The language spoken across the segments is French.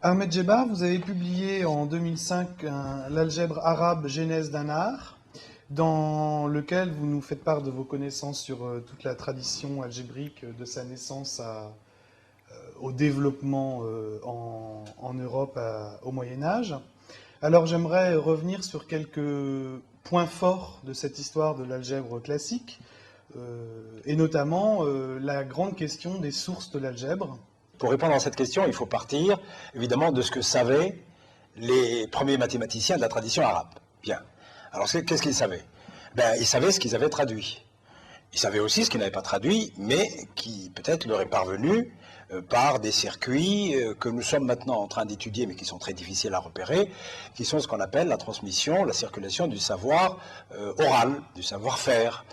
Ahmed Djebar, vous avez publié en 2005 l'algèbre arabe Genèse d'un art, dans lequel vous nous faites part de vos connaissances sur toute la tradition algébrique de sa naissance au développement en Europe au Moyen-Âge. Alors j'aimerais revenir sur quelques points forts de cette histoire de l'algèbre classique, et notamment la grande question des sources de l'algèbre. Pour répondre à cette question, il faut partir évidemment de ce que savaient les premiers mathématiciens de la tradition arabe. Bien. Alors qu'est-ce qu'ils savaient? Ils savaient ce qu'ils avaient traduit. Ils savaient aussi ce qu'ils n'avaient pas traduit, mais qui peut-être leur est parvenu par des circuits que nous sommes maintenant en train d'étudier, mais qui sont très difficiles à repérer, qui sont ce qu'on appelle la transmission, la circulation du savoir oral, du savoir-faire,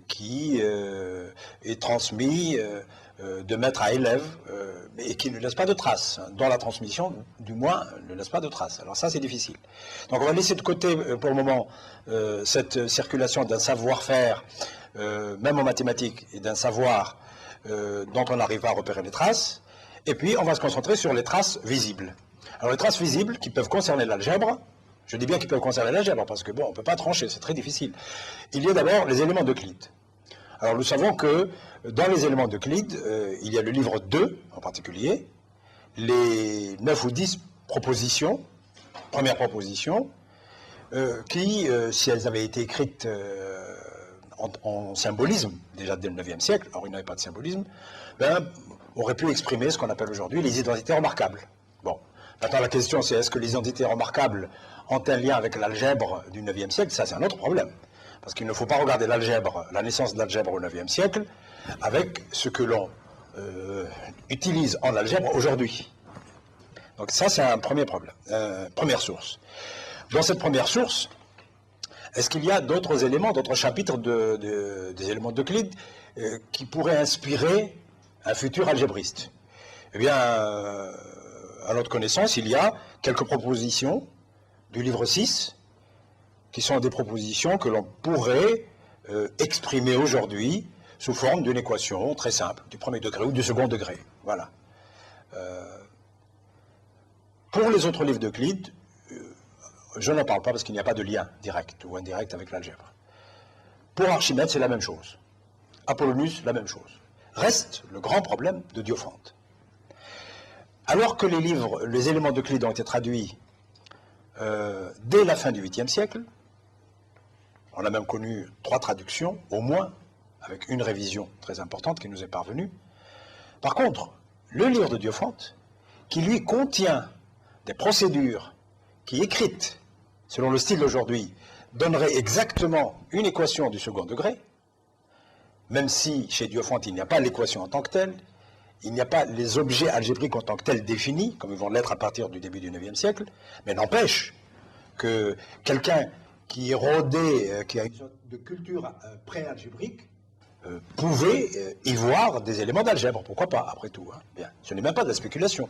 qui est transmis de maître à élève, et qui ne laisse pas de traces, dont la transmission, du moins, ne laisse pas de traces. Alors ça, c'est difficile. Donc on va laisser de côté, pour le moment, cette circulation d'un savoir-faire, même en mathématiques, et d'un savoir dont on n'arrive pas à repérer les traces, et puis on va se concentrer sur les traces visibles. Alors les traces visibles, qui peuvent concerner l'algèbre, je dis bien qu'ils peuvent concerner l'algèbre, parce que bon, on ne peut pas trancher, c'est très difficile. Il y a d'abord les éléments d'Euclide. Alors nous savons que dans les éléments d'Euclide, il y a le livre 2 en particulier, les 9 ou 10 propositions, premières propositions, qui, si elles avaient été écrites en symbolisme, déjà dès le 9e siècle, alors il n'y avait pas de symbolisme, auraient pu exprimer ce qu'on appelle aujourd'hui les identités remarquables. Bon, maintenant la question c'est est-ce que les identités remarquables ont un lien avec l'algèbre du 9e siècle? Ça c'est un autre problème. Parce qu'il ne faut pas regarder l'algèbre, la naissance de l'algèbre au 9e siècle, avec ce que l'on utilise en algèbre aujourd'hui. Donc ça, c'est un premier problème, première source. Dans cette première source, est-ce qu'il y a d'autres éléments, d'autres chapitres des éléments d'Euclide qui pourraient inspirer un futur algébriste? Eh bien, à notre connaissance, il y a quelques propositions du livre 6, qui sont des propositions que l'on pourrait exprimer aujourd'hui sous forme d'une équation très simple, du premier degré ou du second degré. Voilà. Pour les autres livres d'Euclide, je n'en parle pas parce qu'il n'y a pas de lien direct ou indirect avec l'algèbre. Pour Archimède, c'est la même chose. Apollonius, la même chose. Reste le grand problème de Diophante. Alors que les éléments d'Euclide ont été traduits dès la fin du 8e siècle, on a même connu 3 traductions, au moins, avec une révision très importante qui nous est parvenue. Par contre, le livre de Diophante, qui lui contient des procédures qui, écrites selon le style d'aujourd'hui, donneraient exactement une équation du second degré, même si chez Diophante il n'y a pas l'équation en tant que telle, il n'y a pas les objets algébriques en tant que tels définis, comme ils vont l'être à partir du début du 9e siècle, mais n'empêche que quelqu'un qui est rodé, qui a une sorte de culture pré-algébrique, pouvait y voir des éléments d'algèbre. Pourquoi pas, après tout, hein. Bien. Ce n'est même pas de la spéculation.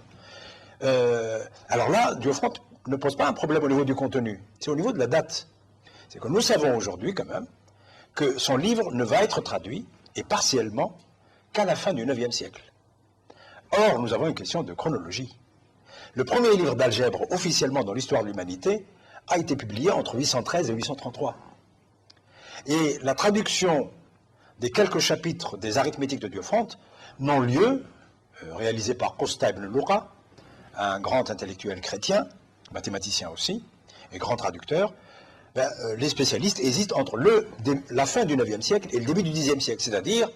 Alors là, Diophante ne pose pas un problème au niveau du contenu, c'est au niveau de la date. C'est que nous savons aujourd'hui, quand même, que son livre ne va être traduit, et partiellement, qu'à la fin du 9e siècle. Or, nous avons une question de chronologie. Le premier livre d'algèbre officiellement dans l'histoire de l'humanité a été publié entre 813 et 833. Et la traduction des quelques chapitres des arithmétiques de Diophante n'ont lieu, réalisé par Costa ibn Loura, un grand intellectuel chrétien, mathématicien aussi, et grand traducteur. Les spécialistes hésitent entre la fin du 9e siècle et le début du 10e siècle, c'est-à-dire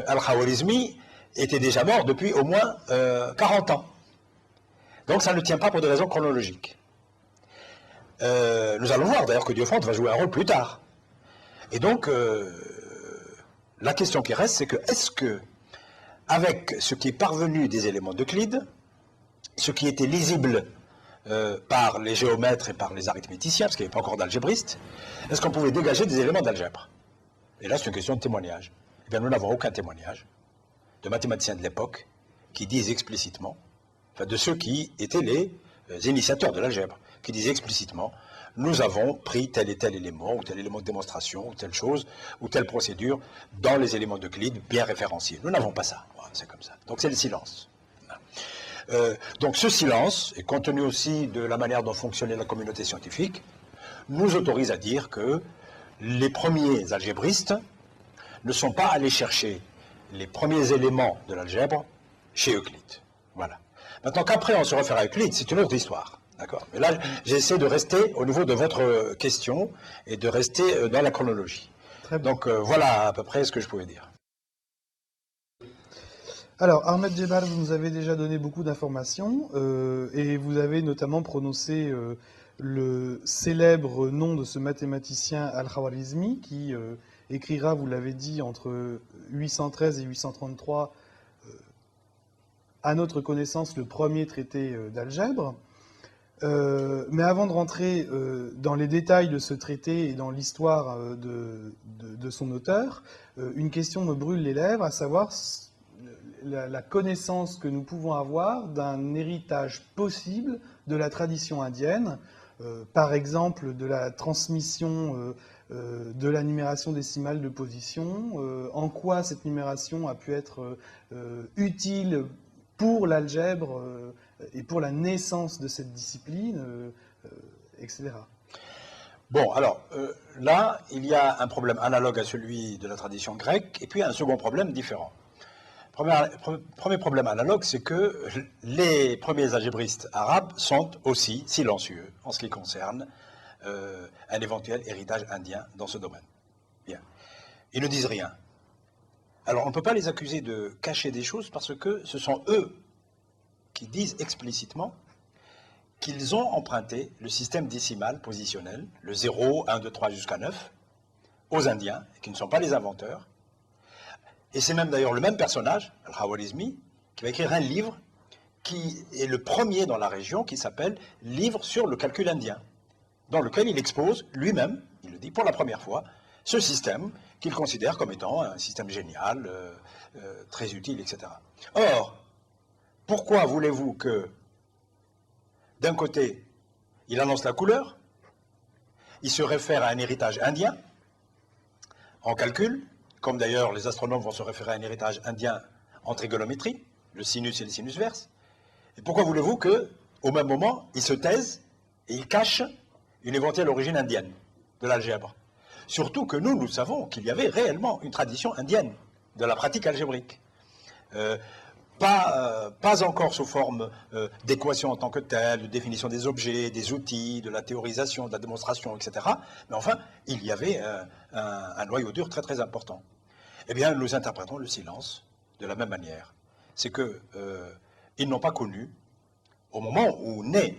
Al-Khawarizmi était déjà mort depuis au moins 40 ans. Donc ça ne tient pas pour des raisons chronologiques. Nous allons voir d'ailleurs que Diophante va jouer un rôle plus tard. Et donc, la question qui reste, c'est que est-ce que, avec ce qui est parvenu des éléments d'Euclide, ce qui était lisible par les géomètres et par les arithméticiens, parce qu'il n'y avait pas encore d'algébristes, est-ce qu'on pouvait dégager des éléments d'algèbre? Et là, c'est une question de témoignage. Eh bien, nous n'avons aucun témoignage de mathématiciens de l'époque qui disent explicitement, enfin de ceux qui étaient les initiateurs de l'algèbre, qui disaient explicitement nous avons pris tel et tel élément, ou tel élément de démonstration, ou telle chose, ou telle procédure dans les éléments d'Euclide bien référenciés. Nous n'avons pas ça. Voilà, c'est comme ça. Donc c'est le silence. Donc ce silence, et compte tenu aussi de la manière dont fonctionnait la communauté scientifique, nous autorise à dire que les premiers algébristes ne sont pas allés chercher les premiers éléments de l'algèbre chez Euclide. Voilà. Maintenant qu'après on se réfère à Euclide, c'est une autre histoire. D'accord. Mais là, j'essaie de rester au niveau de votre question et de rester dans la chronologie. Très bien. Donc voilà à peu près ce que je pouvais dire. Alors, Ahmed Djebbal, vous nous avez déjà donné beaucoup d'informations et vous avez notamment prononcé le célèbre nom de ce mathématicien Al-Khwarizmi qui écrira, vous l'avez dit, entre 813 et 833, à notre connaissance, le premier traité d'algèbre. Mais avant de rentrer dans les détails de ce traité et dans l'histoire de son auteur, une question me brûle les lèvres, à savoir la connaissance que nous pouvons avoir d'un héritage possible de la tradition indienne, par exemple de la transmission de la numération décimale de position, en quoi cette numération a pu être utile pour l'algèbre et pour la naissance de cette discipline, etc. Bon, alors là, il y a un problème analogue à celui de la tradition grecque, et puis un second problème différent. Premier problème analogue, c'est que les premiers algébristes arabes sont aussi silencieux en ce qui concerne un éventuel héritage indien dans ce domaine. Bien. Ils ne disent rien. Alors, on ne peut pas les accuser de cacher des choses parce que ce sont eux qui disent explicitement qu'ils ont emprunté le système décimal positionnel, le 0, 1, 2, 3 jusqu'à 9, aux Indiens, et qui ne sont pas les inventeurs. Et c'est même d'ailleurs le même personnage, Al-Khwarizmi, qui va écrire un livre qui est le premier dans la région, qui s'appelle « Livre sur le calcul indien », dans lequel il expose lui-même, il le dit pour la première fois, ce système qu'il considère comme étant un système génial, très utile, etc. Or, pourquoi voulez-vous que, d'un côté, il annonce la couleur, il se réfère à un héritage indien, en calcul, comme d'ailleurs les astronomes vont se référer à un héritage indien en trigonométrie, le sinus et le sinus verse. Et pourquoi voulez-vous qu'au même moment, il se taise et il cache une éventuelle origine indienne de l'algèbre? Surtout que nous savons qu'il y avait réellement une tradition indienne de la pratique algébrique. Pas encore sous forme d'équation en tant que telle, de définition des objets, des outils, de la théorisation, de la démonstration, etc. Mais enfin, il y avait un noyau dur très très important. Eh bien, nous interprétons le silence de la même manière. C'est qu'ils n'ont pas connu, au moment où naît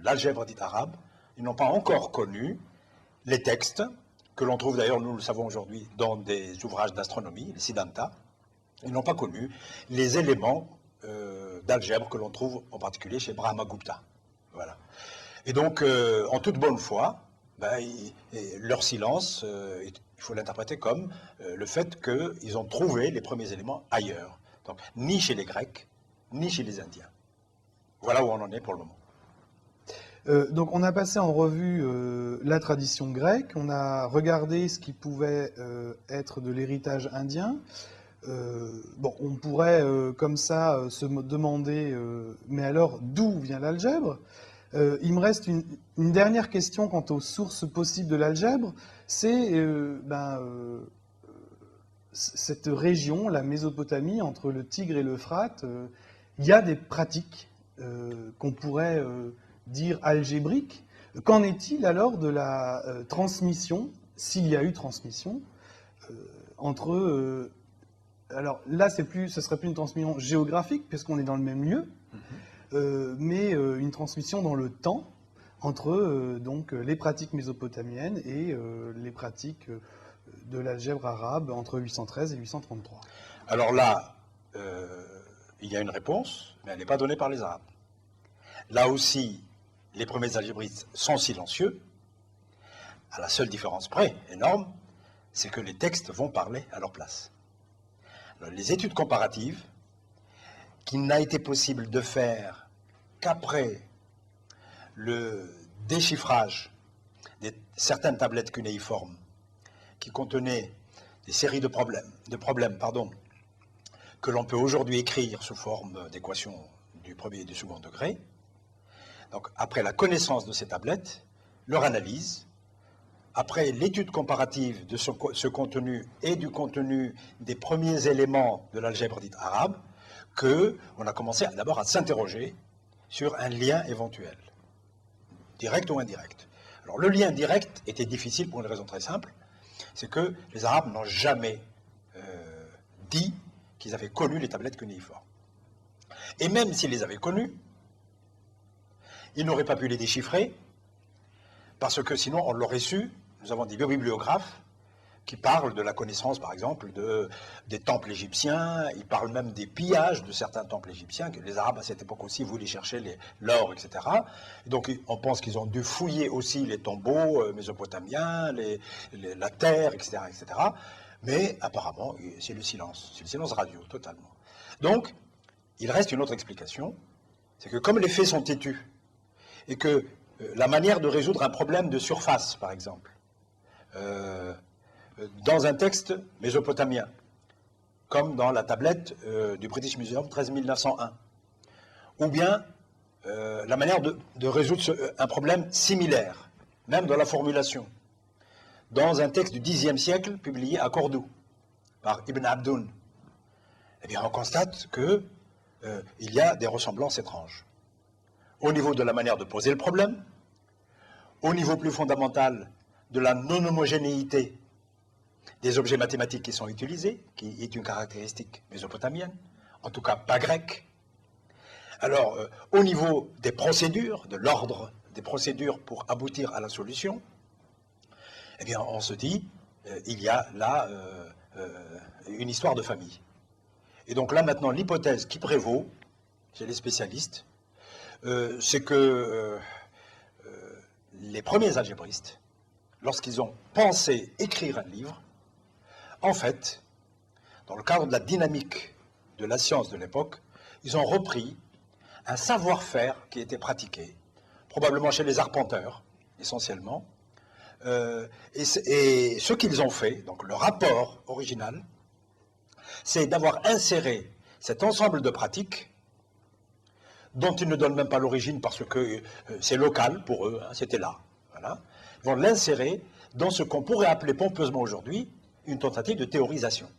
l'algèbre dite arabe, ils n'ont pas encore connu les textes, que l'on trouve d'ailleurs, nous le savons aujourd'hui, dans des ouvrages d'astronomie, les Siddhanta. Ils n'ont pas connu les éléments d'algèbre que l'on trouve en particulier chez Brahmagupta. Voilà. Et donc, en toute bonne foi, leur silence, il faut l'interpréter comme le fait qu'ils ont trouvé les premiers éléments ailleurs. Donc, ni chez les Grecs, ni chez les Indiens. Voilà où on en est pour le moment. Donc on a passé en revue la tradition grecque, on a regardé ce qui pouvait être de l'héritage indien. Bon, on pourrait comme ça se demander, mais alors d'où vient l'algèbre? Il me reste une dernière question quant aux sources possibles de l'algèbre, c'est cette région, la Mésopotamie, entre le Tigre et l'Euphrate, il y a des pratiques qu'on pourrait dire algébriques. Qu'en est-il alors de la transmission, s'il y a eu transmission, entre... alors là, ce serait plus une transmission géographique, puisqu'on est dans le même lieu, mais une transmission dans le temps entre donc les pratiques mésopotamiennes et les pratiques de l'algèbre arabe entre 813 et 833. Alors là, il y a une réponse, mais elle n'est pas donnée par les Arabes. Là aussi, les premiers algébristes sont silencieux, à la seule différence près, énorme, c'est que les textes vont parler à leur place. Alors, les études comparatives, qu'il n'a été possible de faire qu'après le déchiffrage de certaines tablettes cunéiformes qui contenaient des séries de problèmes que l'on peut aujourd'hui écrire sous forme d'équations du premier et du second degré. Donc, après la connaissance de ces tablettes, leur analyse, après l'étude comparative de ce contenu et du contenu des premiers éléments de l'algèbre dite arabe, qu'on a commencé d'abord à s'interroger sur un lien éventuel, direct ou indirect. Alors, le lien direct était difficile pour une raison très simple, c'est que les Arabes n'ont jamais dit qu'ils avaient connu les tablettes cunéiformes. Et même s'ils les avaient connues, ils n'auraient pas pu les déchiffrer, parce que sinon on l'aurait su. Nous avons des biobibliographes qui parlent de la connaissance, par exemple, des temples égyptiens. Ils parlent même des pillages de certains temples égyptiens, que les Arabes à cette époque aussi voulaient chercher l'or, etc. Et donc on pense qu'ils ont dû fouiller aussi les tombeaux mésopotamiens, la terre, etc., etc. Mais apparemment, c'est le silence radio, totalement. Donc, il reste une autre explication, c'est que comme les faits sont têtus, et que la manière de résoudre un problème de surface, par exemple, dans un texte mésopotamien, comme dans la tablette du British Museum 13901, ou bien la manière de résoudre un problème similaire, même dans la formulation, dans un texte du Xe siècle publié à Cordoue par Ibn Abdoun, eh bien on constate qu'il y a des ressemblances étranges. Au niveau de la manière de poser le problème, au niveau plus fondamental de la non-homogénéité des objets mathématiques qui sont utilisés, qui est une caractéristique mésopotamienne, en tout cas pas grecque. Alors, au niveau des procédures, de l'ordre des procédures pour aboutir à la solution, eh bien, on se dit, il y a là une histoire de famille. Et donc là, maintenant, l'hypothèse qui prévaut chez les spécialistes, c'est que les premiers algébristes, lorsqu'ils ont pensé écrire un livre, en fait, dans le cadre de la dynamique de la science de l'époque, ils ont repris un savoir-faire qui était pratiqué, probablement chez les arpenteurs, essentiellement, et ce qu'ils ont fait, donc le rapport original, c'est d'avoir inséré cet ensemble de pratiques dont ils ne donnent même pas l'origine parce que c'est local pour eux, hein, c'était là. Voilà. Ils vont l'insérer dans ce qu'on pourrait appeler pompeusement aujourd'hui une tentative de théorisation.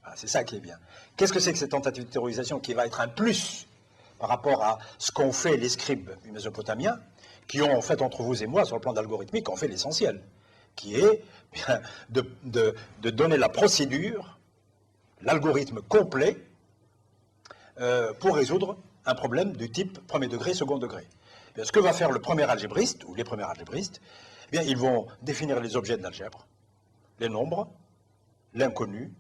Voilà, c'est ça qui est bien. Qu'est-ce que c'est que cette tentative de théorisation qui va être un plus par rapport à ce qu'ont fait les scribes mésopotamiens, qui ont en fait entre vous et moi, sur le plan algorithmique, ont fait l'essentiel, qui est bien, de donner la procédure, l'algorithme complet pour résoudre un problème du type premier degré, second degré. Bien, ce que va faire le premier algébriste, ou les premiers algébristes, eh bien, ils vont définir les objets de l'algèbre, les nombres, l'inconnu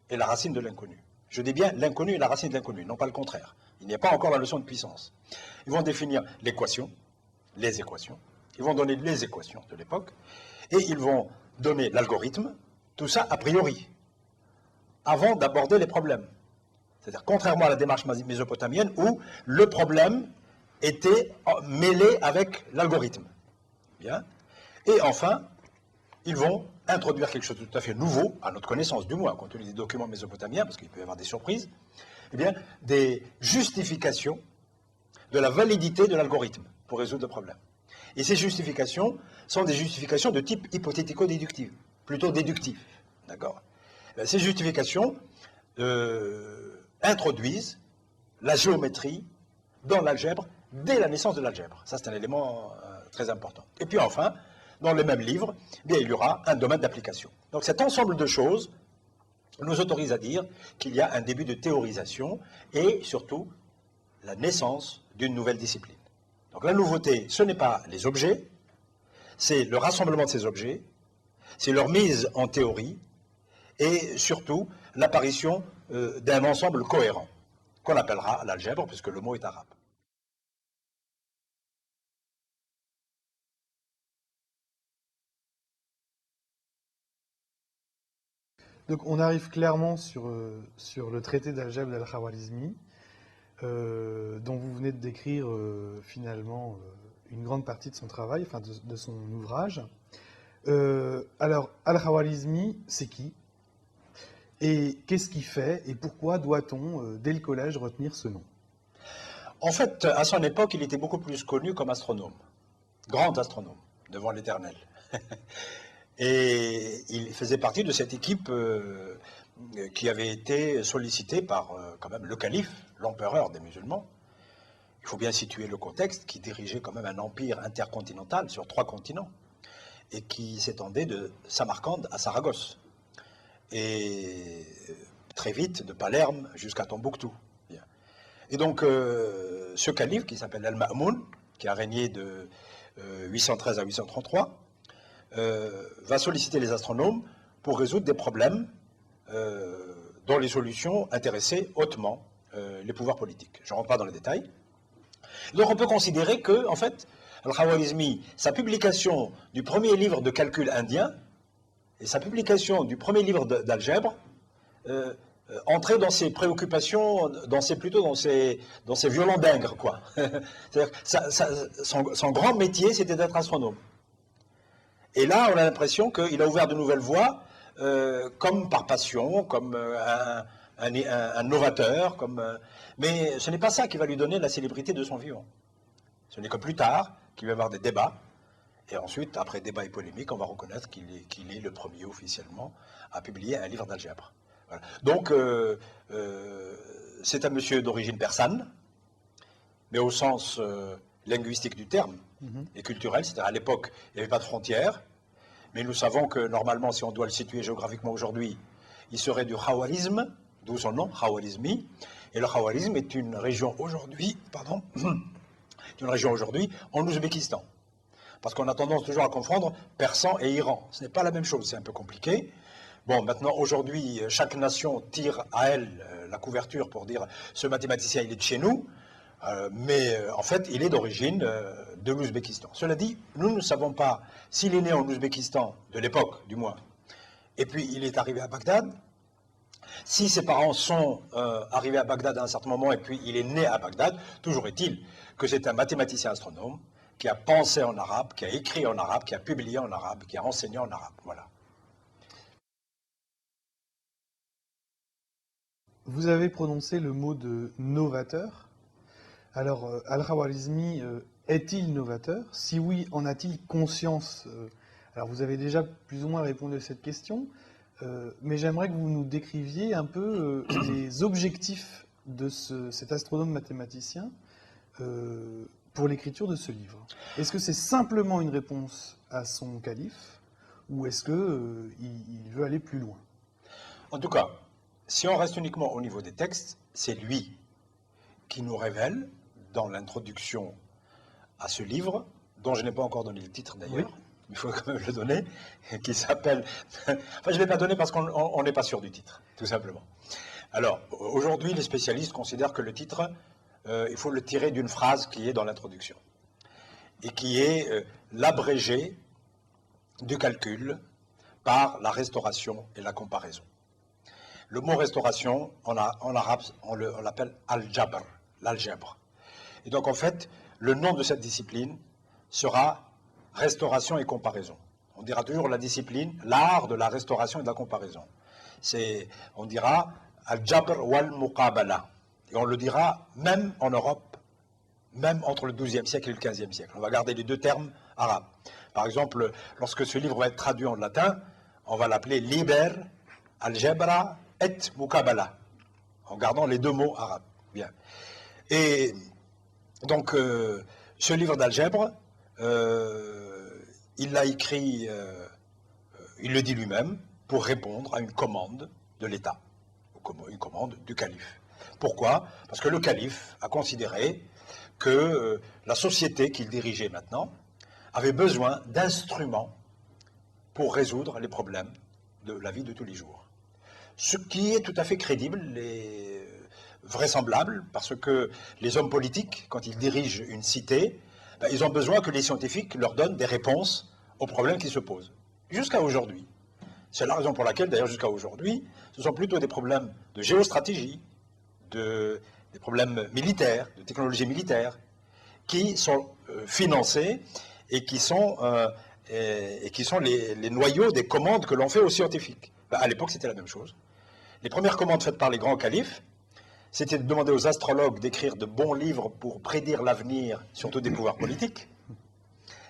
et la racine de l'inconnu. Je dis bien l'inconnu et la racine de l'inconnu, non pas le contraire. Il n'y a pas encore la notion de puissance. Ils vont définir l'équation, les équations, ils vont donner les équations de l'époque, et ils vont donner l'algorithme, tout ça a priori, avant d'aborder les problèmes. C'est-à-dire, contrairement à la démarche mésopotamienne, où le problème était mêlé avec l'algorithme. Bien. Et enfin, ils vont introduire quelque chose de tout à fait nouveau, à notre connaissance du moins, compte tenu des documents mésopotamiens, parce qu'il peut y avoir des surprises, eh bien, des justifications de la validité de l'algorithme pour résoudre le problème. Et ces justifications sont des justifications de type hypothético-déductif, plutôt déductif. D'accord ? Ces justifications introduisent la géométrie dans l'algèbre dès la naissance de l'algèbre. Ça, c'est un élément très important. Et puis enfin, dans le même livre, eh bien, il y aura un domaine d'application. Donc cet ensemble de choses nous autorise à dire qu'il y a un début de théorisation et surtout la naissance d'une nouvelle discipline. Donc la nouveauté, ce n'est pas les objets, c'est le rassemblement de ces objets, c'est leur mise en théorie et surtout l'apparition d'un ensemble cohérent, qu'on appellera l'algèbre, puisque le mot est arabe. Donc on arrive clairement sur le traité d'algèbre d'Al-Khawarizmi, dont vous venez de décrire finalement une grande partie de son travail, enfin de son ouvrage. Alors, Al-Khawarizmi, c'est qui? Et qu'est-ce qu'il fait et pourquoi doit-on, dès le collège, retenir ce nom? En fait, à son époque, il était beaucoup plus connu comme astronome, grand astronome, devant l'Éternel. Et il faisait partie de cette équipe qui avait été sollicitée par quand même le calife, l'empereur des musulmans. Il faut bien situer le contexte, qui dirigeait quand même un empire intercontinental sur 3 continents et qui s'étendait de Samarcande à Saragosse et très vite de Palerme jusqu'à Tombouctou. Et donc ce calife qui s'appelle Al-Ma'moun, qui a régné de 813 à 833, va solliciter les astronomes pour résoudre des problèmes dont les solutions intéressaient hautement les pouvoirs politiques. Je ne rentre pas dans les détails. Donc on peut considérer que, en fait, Al-Khawarizmi, sa publication du premier livre de calcul indien et sa publication du premier livre d'algèbre entraient dans ses préoccupations, plutôt dans ses violons d'Ingres, quoi. C'est-à-dire que son grand métier, c'était d'être astronome. Et là, on a l'impression qu'il a ouvert de nouvelles voies, comme par passion, comme un novateur, mais ce n'est pas ça qui va lui donner la célébrité de son vivant. Ce n'est que plus tard qu'il va y avoir des débats, et ensuite, après débat et polémique, on va reconnaître qu'il est le premier officiellement à publier un livre d'algèbre. Voilà. Donc, c'est un monsieur d'origine persane, mais au sens linguistique du terme, et culturel, c'est-à-dire à l'époque, il n'y avait pas de frontières, mais nous savons que normalement, si on doit le situer géographiquement aujourd'hui, il serait du Khawarizm, d'où son nom, Khawarizmi, et le Khawarizm est une région aujourd'hui, en Ouzbékistan. Parce qu'on a tendance toujours à confondre Persan et Iran. Ce n'est pas la même chose, c'est un peu compliqué. Bon, maintenant, aujourd'hui, chaque nation tire à elle la couverture pour dire ce mathématicien, il est de chez nous, mais en fait, il est d'origine de l'Ouzbékistan. Cela dit, nous ne savons pas s'il est né en Ouzbékistan, de l'époque du moins, et puis il est arrivé à Bagdad. Si ses parents sont arrivés à Bagdad à un certain moment et puis il est né à Bagdad, toujours est-il que c'est un mathématicien astronome qui a pensé en arabe, qui a écrit en arabe, qui a publié en arabe, qui a enseigné en arabe. Voilà. Vous avez prononcé le mot de novateur. Alors, Al-Khawarizmi est-il novateur? Si oui, en a-t-il conscience? Alors, vous avez déjà plus ou moins répondu à cette question, mais j'aimerais que vous nous décriviez un peu les objectifs de cet astronome mathématicien pour l'écriture de ce livre. Est-ce que c'est simplement une réponse à son calife, ou est-ce qu'il veut aller plus loin? En tout cas, si on reste uniquement au niveau des textes, c'est lui qui nous révèle, dans l'introduction à ce livre, dont je n'ai pas encore donné le titre d'ailleurs, oui. Il faut quand même le donner, qui s'appelle... Enfin, je ne l'ai pas donné parce qu'on n'est pas sûr du titre, tout simplement. Alors, aujourd'hui, les spécialistes considèrent que le titre, il faut le tirer d'une phrase qui est dans l'introduction, et qui est l'abrégé du calcul par la restauration et la comparaison. Le mot restauration, en arabe, on l'appelle al-jabr, l'algèbre. Et donc, en fait, le nom de cette discipline sera restauration et comparaison. On dira toujours la discipline, l'art de la restauration et de la comparaison. On dira al-jabr wal-muqabala. Et on le dira même en Europe, même entre le XIIe siècle et le XVe siècle. On va garder les deux termes arabes. Par exemple, lorsque ce livre va être traduit en latin, on va l'appeler Liber Algebra et Muqabala, en gardant les deux mots arabes. Bien. Et donc, ce livre d'algèbre, il l'a écrit, il le dit lui-même, pour répondre à une commande de l'État, une commande du calife. Pourquoi? Parce que le calife a considéré que la société qu'il dirigeait maintenant avait besoin d'instruments pour résoudre les problèmes de la vie de tous les jours. Ce qui est tout à fait crédible et vraisemblable, parce que les hommes politiques, quand ils dirigent une cité, ils ont besoin que les scientifiques leur donnent des réponses aux problèmes qui se posent. Jusqu'à aujourd'hui. C'est la raison pour laquelle, d'ailleurs, jusqu'à aujourd'hui, ce sont plutôt des problèmes de géostratégie, des problèmes militaires, de technologie militaire, qui sont financés et qui sont les noyaux des commandes que l'on fait aux scientifiques. À l'époque, c'était la même chose. Les premières commandes faites par les grands califes, c'était de demander aux astrologues d'écrire de bons livres pour prédire l'avenir, surtout des pouvoirs politiques.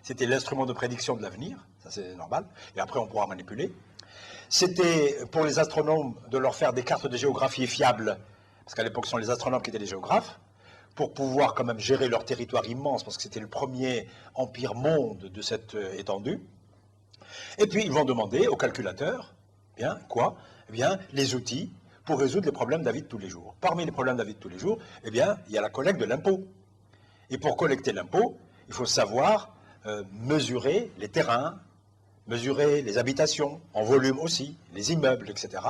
C'était l'instrument de prédiction de l'avenir, ça c'est normal, et après on pourra manipuler. C'était pour les astronomes de leur faire des cartes de géographie fiables, parce qu'à l'époque ce sont les astronomes qui étaient les géographes, pour pouvoir quand même gérer leur territoire immense, parce que c'était le premier empire monde de cette étendue. Et puis ils vont demander aux calculateurs, bien, quoi? Eh bien, les outils pour résoudre les problèmes de la vie de tous les jours. Parmi les problèmes de la vie de tous les jours, eh bien, il y a la collecte de l'impôt. Et pour collecter l'impôt, il faut savoir mesurer les terrains, mesurer les habitations, en volume aussi, les immeubles, etc.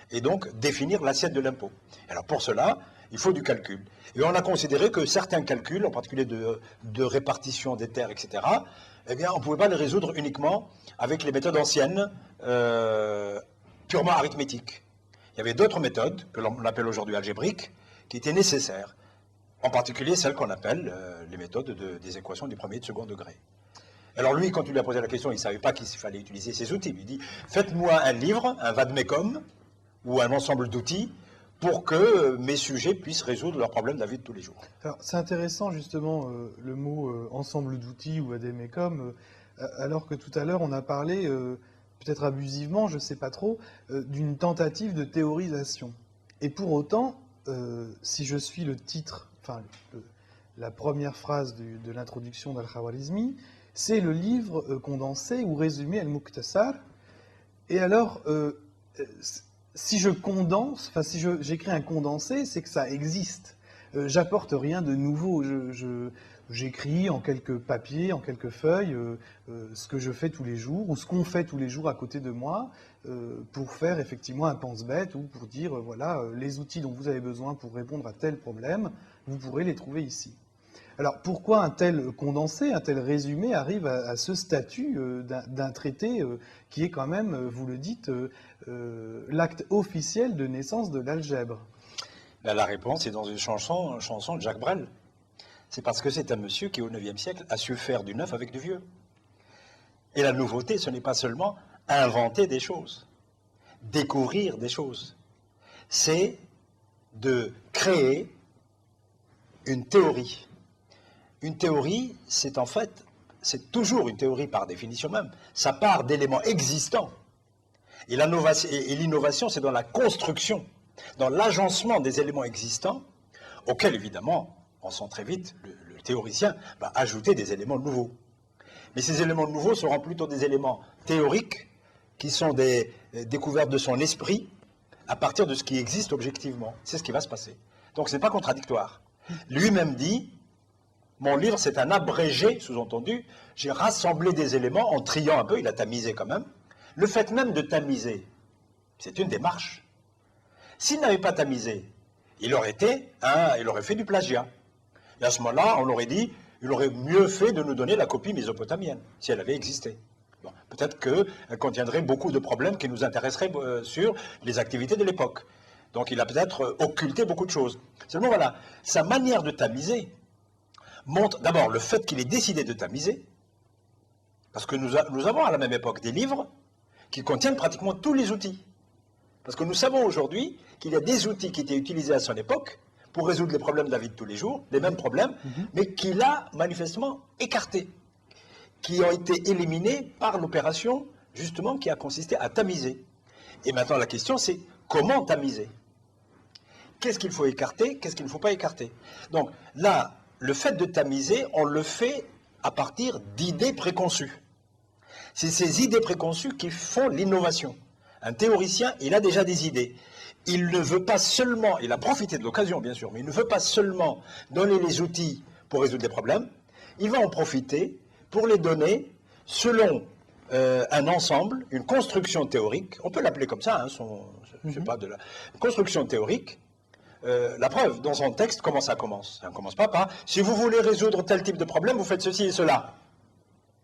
Et donc définir l'assiette de l'impôt. Alors pour cela, il faut du calcul. Et on a considéré que certains calculs, en particulier de répartition des terres, etc., eh bien, on ne pouvait pas les résoudre uniquement avec les méthodes anciennes, purement arithmétiques. Il y avait d'autres méthodes, que l'on appelle aujourd'hui algébriques, qui étaient nécessaires. En particulier celles qu'on appelle les méthodes des équations du premier et de second degré. Alors lui, quand tu lui as posé la question, il ne savait pas qu'il fallait utiliser ces outils. Il lui dit, faites-moi un livre, un vademecum, ou un ensemble d'outils, pour que mes sujets puissent résoudre leurs problèmes de la vie de tous les jours. Alors, c'est intéressant justement le mot ensemble d'outils ou vademecum, alors que tout à l'heure on a parlé, peut-être abusivement, je ne sais pas trop, d'une tentative de théorisation. Et pour autant, si je suis le titre, enfin la première phrase de l'introduction d'Al-Khawarizmi, c'est le livre condensé ou résumé Al-Mukhtasar. Et alors, si je condense, enfin si j'écris un condensé, c'est que ça existe. J'apporte rien de nouveau. J'écris en quelques papiers, en quelques feuilles, ce que je fais tous les jours ou ce qu'on fait tous les jours à côté de moi pour faire effectivement un pense-bête ou pour dire voilà les outils dont vous avez besoin pour répondre à tel problème, vous pourrez les trouver ici. Alors pourquoi un tel condensé, un tel résumé arrive à ce statut d'un traité qui est quand même, vous le dites, l'acte officiel de naissance de l'algèbre? La réponse est dans une chanson de Jacques Brel. C'est parce que c'est un monsieur qui, au IXe siècle, a su faire du neuf avec du vieux. Et la nouveauté, ce n'est pas seulement inventer des choses, découvrir des choses. C'est de créer une théorie. Une théorie, c'est en fait, c'est toujours une théorie par définition même. Ça part d'éléments existants. Et l'innovation, c'est dans la construction, dans l'agencement des éléments existants, auxquels, évidemment, on sent très vite, le théoricien va ajouter des éléments nouveaux. Mais ces éléments nouveaux seront plutôt des éléments théoriques, qui sont des découvertes de son esprit, à partir de ce qui existe objectivement. C'est ce qui va se passer. Donc ce n'est pas contradictoire. Lui-même dit, mon livre c'est un abrégé, sous-entendu, j'ai rassemblé des éléments en triant un peu, il a tamisé quand même. Le fait même de tamiser, c'est une démarche. S'il n'avait pas tamisé, il aurait fait du plagiat. Et à ce moment-là, on aurait dit, il aurait mieux fait de nous donner la copie mésopotamienne, si elle avait existé. Bon, peut-être qu'elle contiendrait beaucoup de problèmes qui nous intéresseraient sur les activités de l'époque. Donc il a peut-être occulté beaucoup de choses. Seulement voilà, sa manière de tamiser montre d'abord le fait qu'il ait décidé de tamiser, parce que nous avons à la même époque des livres qui contiennent pratiquement tous les outils. Parce que nous savons aujourd'hui qu'il y a des outils qui étaient utilisés à son époque pour résoudre les problèmes de la vie de tous les jours, les mêmes problèmes, mais qu'il a manifestement écartés, qui ont été éliminés par l'opération, justement, qui a consisté à tamiser. Et maintenant, la question, c'est comment tamiser? Qu'est-ce qu'il faut écarter? Qu'est-ce qu'il ne faut pas écarter? Donc là, le fait de tamiser, on le fait à partir d'idées préconçues. C'est ces idées préconçues qui font l'innovation. Un théoricien, il a déjà des idées. Il ne veut pas seulement, il a profité de l'occasion bien sûr, mais il ne veut pas seulement donner les outils pour résoudre des problèmes, il va en profiter pour les donner selon un ensemble, une construction théorique, on peut l'appeler comme ça, je sais pas, construction théorique. La preuve, dans son texte, comment ça commence? Ça ne commence pas par « si vous voulez résoudre tel type de problème, vous faites ceci et cela ».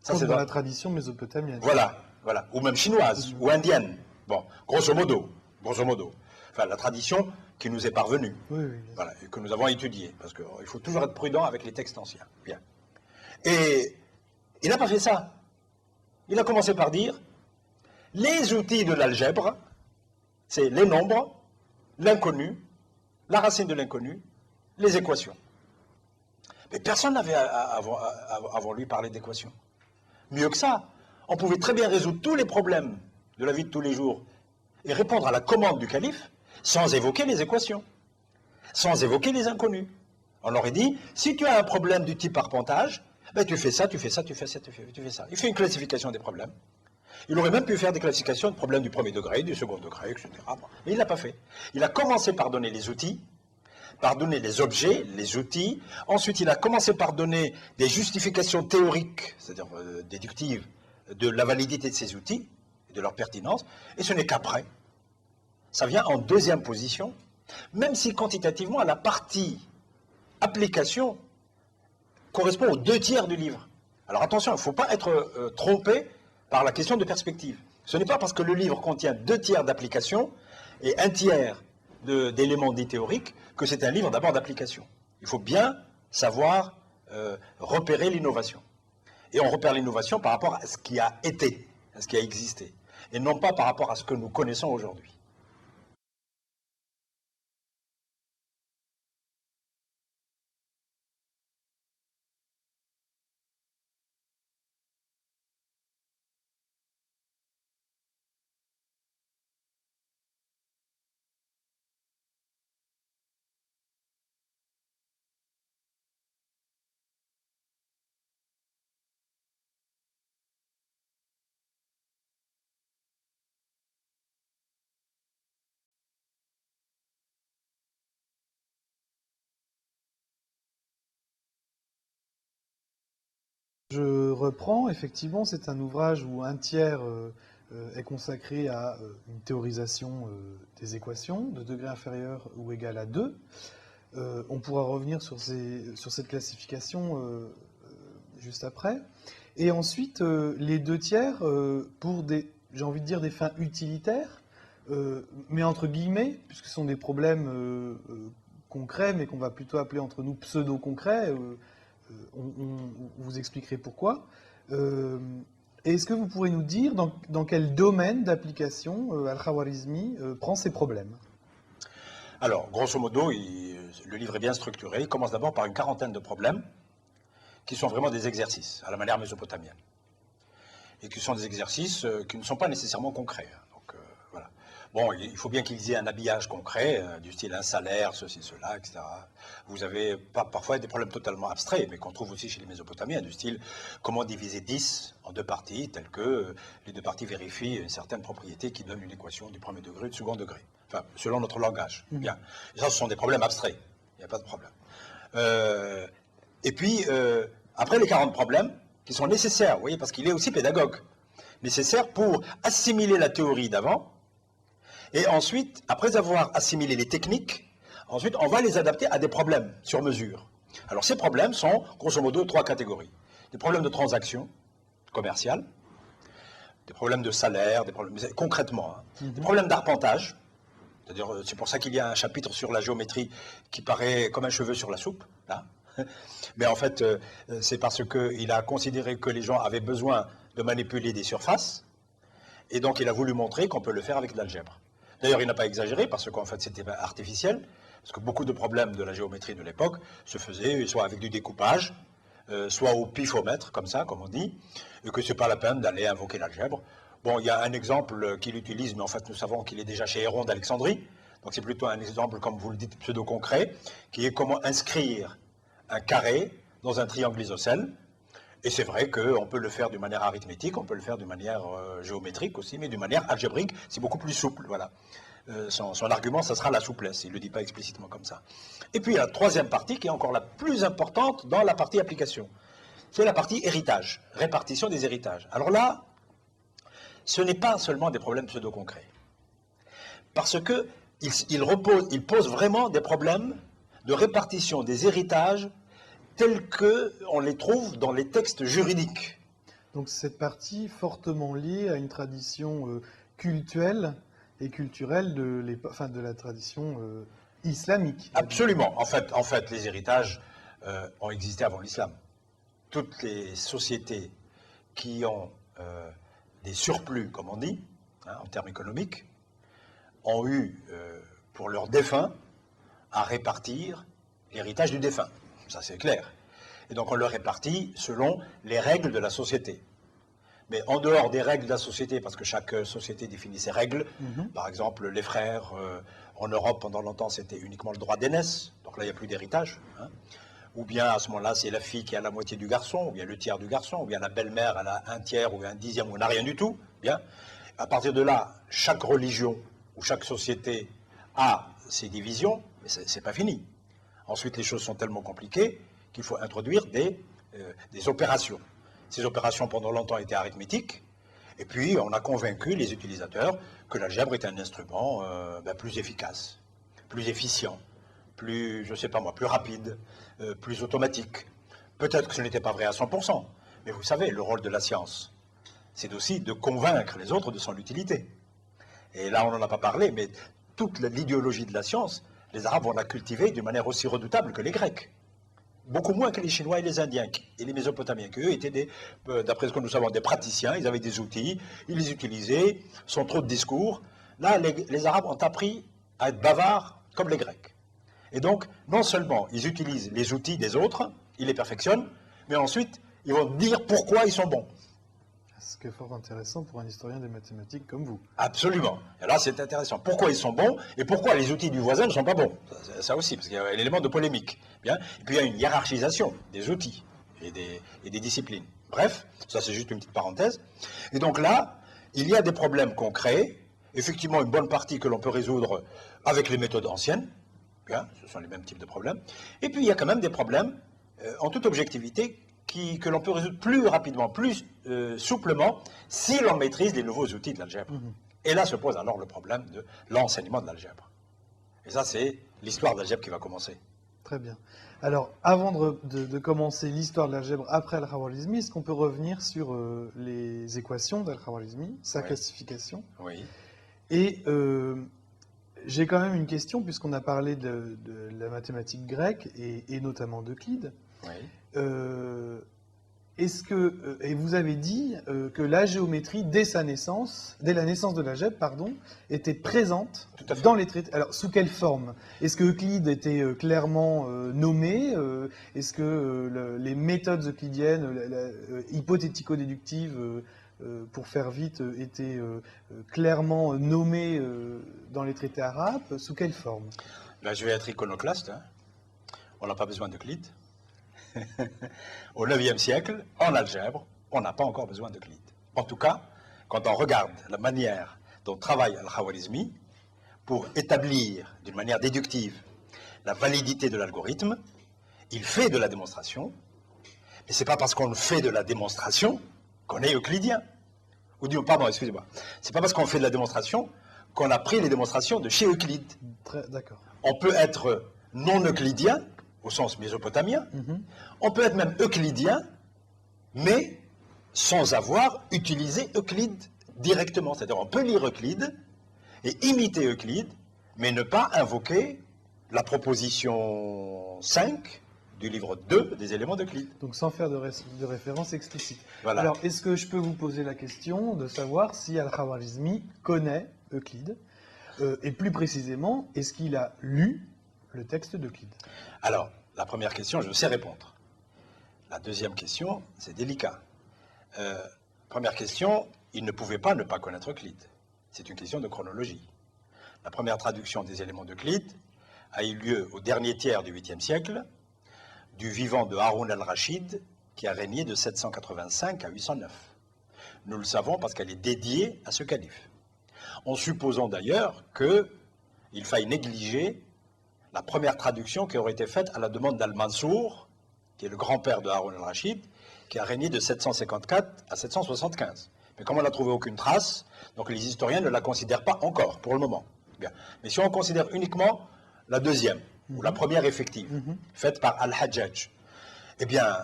Ça, c'est dans la tradition mésopotamienne. Voilà, ou même chinoise, ou indienne. Bon, grosso modo. Enfin, la tradition qui nous est parvenue, voilà, et que nous avons étudiée, parce qu'il faut toujours être prudent avec les textes anciens. Bien. Et il n'a pas fait ça. Il a commencé par dire, les outils de l'algèbre, c'est les nombres, l'inconnu, la racine de l'inconnu, les équations. Mais personne n'avait avant lui parlé d'équations. Mieux que ça, on pouvait très bien résoudre tous les problèmes de la vie de tous les jours et répondre à la commande du calife sans évoquer les équations, sans évoquer les inconnus. On aurait dit, si tu as un problème du type arpentage, ben tu fais ça, tu fais ça, tu fais ça, tu fais ça. Il fait une classification des problèmes. Il aurait même pu faire des classifications de problèmes du premier degré, du second degré, etc. Mais il ne l'a pas fait. Il a commencé par donner les outils, par donner les objets, les outils. Ensuite, il a commencé par donner des justifications théoriques, c'est-à-dire déductives, de la validité de ces outils, de leur pertinence. Et ce n'est qu'après. Ça vient en deuxième position, même si quantitativement, la partie application correspond aux 2/3 du livre. Alors attention, il ne faut pas être trompé par la question de perspective. Ce n'est pas parce que le livre contient 2/3 d'application et 1/3 d'éléments dits théoriques que c'est un livre d'abord d'application. Il faut bien savoir repérer l'innovation. Et on repère l'innovation par rapport à ce qui a été, à ce qui a existé, et non pas par rapport à ce que nous connaissons aujourd'hui. Je reprends, effectivement, c'est un ouvrage où 1/3 est consacré à une théorisation des équations de degré inférieur ou égal à 2. On pourra revenir sur cette classification juste après. Et ensuite, les 2/3 pour des, j'ai envie de dire, des fins utilitaires, mais entre guillemets, puisque ce sont des problèmes concrets, mais qu'on va plutôt appeler entre nous pseudo-concrets. Vous expliquerez pourquoi. Est-ce que vous pourrez nous dire dans quel domaine d'application Al-Khawarizmi prend ces problèmes? Alors, grosso modo, le livre est bien structuré. Il commence d'abord par une quarantaine de problèmes qui sont vraiment des exercices, à la manière mésopotamienne. Et qui sont des exercices qui ne sont pas nécessairement concrets. Donc, voilà. Bon, il faut bien qu'ils aient un habillage concret, du style un salaire, ceci, cela, etc. Vous avez parfois des problèmes totalement abstraits, mais qu'on trouve aussi chez les Mésopotamiens, du style comment diviser 10 en 2 parties, telles que les 2 parties vérifient une certaine propriété qui donne une équation du premier degré ou du second degré. Enfin, selon notre langage. Bien. Et ça, ce sont des problèmes abstraits. Il n'y a pas de problème. Et puis, après les 40 problèmes, qui sont nécessaires, vous voyez, parce qu'il est aussi pédagogue, nécessaires pour assimiler la théorie d'avant, et ensuite, après avoir assimilé les techniques, ensuite, on va les adapter à des problèmes sur mesure. Alors, ces problèmes sont, grosso modo, 3 catégories. Des problèmes de transaction commerciale, des problèmes de salaire, des problèmes, concrètement, hein, des problèmes d'arpentage, c'est-à-dire, c'est pour ça qu'il y a un chapitre sur la géométrie qui paraît comme un cheveu sur la soupe, là. Mais en fait, c'est parce qu'il a considéré que les gens avaient besoin de manipuler des surfaces, et donc il a voulu montrer qu'on peut le faire avec de l'algèbre. D'ailleurs, il n'a pas exagéré, parce qu'en fait, c'était artificiel, parce que beaucoup de problèmes de la géométrie de l'époque se faisaient soit avec du découpage, soit au pifomètre, comme ça, comme on dit, et que ce n'est pas la peine d'aller invoquer l'algèbre. Bon, il y a un exemple qu'il utilise, mais en fait, nous savons qu'il est déjà chez Héron d'Alexandrie, donc c'est plutôt un exemple, comme vous le dites, pseudo-concret, qui est comment inscrire un carré dans un triangle isocèle. Et c'est vrai qu'on peut le faire d'une manière arithmétique, on peut le faire d'une manière géométrique aussi, mais d'une manière algébrique, c'est beaucoup plus souple. Voilà. Son argument, ça sera la souplesse. Il ne le dit pas explicitement comme ça. Et puis, la troisième partie, qui est encore la plus importante dans la partie application, c'est la partie héritage, répartition des héritages. Alors là, ce n'est pas seulement des problèmes pseudo-concrets. Parce qu'il pose vraiment des problèmes de répartition des héritages tels qu'on les trouve dans les textes juridiques. Donc cette partie fortement liée à une tradition cultuelle et culturelle de la tradition islamique. Absolument. En fait, les héritages ont existé avant l'islam. Toutes les sociétés qui ont des surplus, comme on dit, hein, en termes économiques, ont eu pour leurs défunts à répartir l'héritage du défunt. Ça, c'est clair. Et donc, on le répartit selon les règles de la société. Mais en dehors des règles de la société, parce que chaque société définit ses règles, par exemple, les frères, en Europe, pendant longtemps, c'était uniquement le droit d'aînesse, donc là, il n'y a plus d'héritage. Hein. Ou bien, à ce moment-là, c'est la fille qui a la moitié du garçon, ou bien le tiers du garçon, ou bien la belle-mère, elle a un tiers, ou un dixième, ou elle n'a rien du tout. Bien. À partir de là, chaque religion ou chaque société a ses divisions, mais ce n'est pas fini. Ensuite, les choses sont tellement compliquées qu'il faut introduire des opérations. Ces opérations, pendant longtemps, étaient arithmétiques. Et puis, on a convaincu les utilisateurs que l'algèbre est un instrument plus efficace, plus efficient, plus, je ne sais pas moi, plus rapide, plus automatique. Peut-être que ce n'était pas vrai à 100%, mais vous savez, le rôle de la science, c'est aussi de convaincre les autres de son utilité. Et là, on n'en a pas parlé, mais toute l'idéologie de la science, les Arabes vont la cultiver d'une manière aussi redoutable que les Grecs. Beaucoup moins que les Chinois et les Indiens et les Mésopotamiens, qui eux étaient, d'après ce que nous savons, des praticiens, ils avaient des outils, ils les utilisaient, sans trop de discours. Là, les Arabes ont appris à être bavards comme les Grecs. Et donc, non seulement ils utilisent les outils des autres, ils les perfectionnent, mais ensuite, ils vont dire pourquoi ils sont bons. Ce qui est fort intéressant pour un historien des mathématiques comme vous. Absolument. Et là, c'est intéressant. Pourquoi ils sont bons et pourquoi les outils du voisin ne sont pas bons. Ça aussi, parce qu'il y a un élément de polémique. Bien. Et puis, il y a une hiérarchisation des outils et des disciplines. Bref, ça, c'est juste une petite parenthèse. Et donc là, il y a des problèmes concrets. Effectivement, une bonne partie que l'on peut résoudre avec les méthodes anciennes. Bien, ce sont les mêmes types de problèmes. Et puis, il y a quand même des problèmes, en toute objectivité, que l'on peut résoudre plus rapidement, plus souplement, si l'on maîtrise les nouveaux outils de l'algèbre. Et là se pose alors le problème de l'enseignement de l'algèbre. Et ça, c'est l'histoire de l'algèbre qui va commencer. Très bien. Alors, avant de commencer l'histoire de l'algèbre après Al-Khwarizmi, est-ce qu'on peut revenir sur les équations d'Al-Khwarizmi, sa classification? Oui. Et j'ai quand même une question, puisqu'on a parlé de la mathématique grecque, et notamment d'Euclide. Oui. Est-ce que, et vous avez dit que la géométrie, dès la naissance de l'algèbre, était présente dans les traités. Alors, sous quelle forme? Est-ce que Euclide était clairement nommé? Est-ce que les méthodes euclidiennes, hypothético-déductives, pour faire vite, étaient clairement nommées dans les traités arabes? Sous quelle forme? Là, je vais être iconoclaste. Hein. On n'a pas besoin d'Euclide. Au IXe siècle, en algèbre, on n'a pas encore besoin d'Euclide. En tout cas, quand on regarde la manière dont travaille Al-Khwarizmi pour établir d'une manière déductive la validité de l'algorithme, il fait de la démonstration, mais ce n'est pas parce qu'on fait de la démonstration qu'on est euclidien. Ou dit, pardon, excusez-moi. C'est pas parce qu'on fait de la démonstration qu'on a pris les démonstrations de chez Euclide. D'accord. On peut être non euclidien, au sens mésopotamien. On peut être même euclidien, mais sans avoir utilisé Euclide directement. C'est-à-dire on peut lire Euclide et imiter Euclide, mais ne pas invoquer la proposition 5 du livre 2 des éléments d'Euclide. Donc sans faire de référence explicite. Voilà. Alors, est-ce que je peux vous poser la question de savoir si Al-Khwarizmi connaît Euclide et plus précisément, est-ce qu'il a lu le texte d'Euclide? Alors, la première question, je sais répondre. La deuxième question, c'est délicat. Première question, il ne pouvait pas ne pas connaître Euclide. C'est une question de chronologie. La première traduction des éléments d'Euclide a eu lieu au dernier tiers du 8e siècle, du vivant de Haroun al-Rachid, qui a régné de 785 à 809. Nous le savons parce qu'elle est dédiée à ce calife. En supposant d'ailleurs qu'il faille négliger la première traduction qui aurait été faite à la demande d'Al-Mansour, qui est le grand-père de Haroun al-Rachid, qui a régné de 754 à 775. Mais comme on n'a trouvé aucune trace, donc les historiens ne la considèrent pas encore, pour le moment. Bien. Mais si on considère uniquement la deuxième, ou la première effective, faite par Al-Hajjaj, eh bien,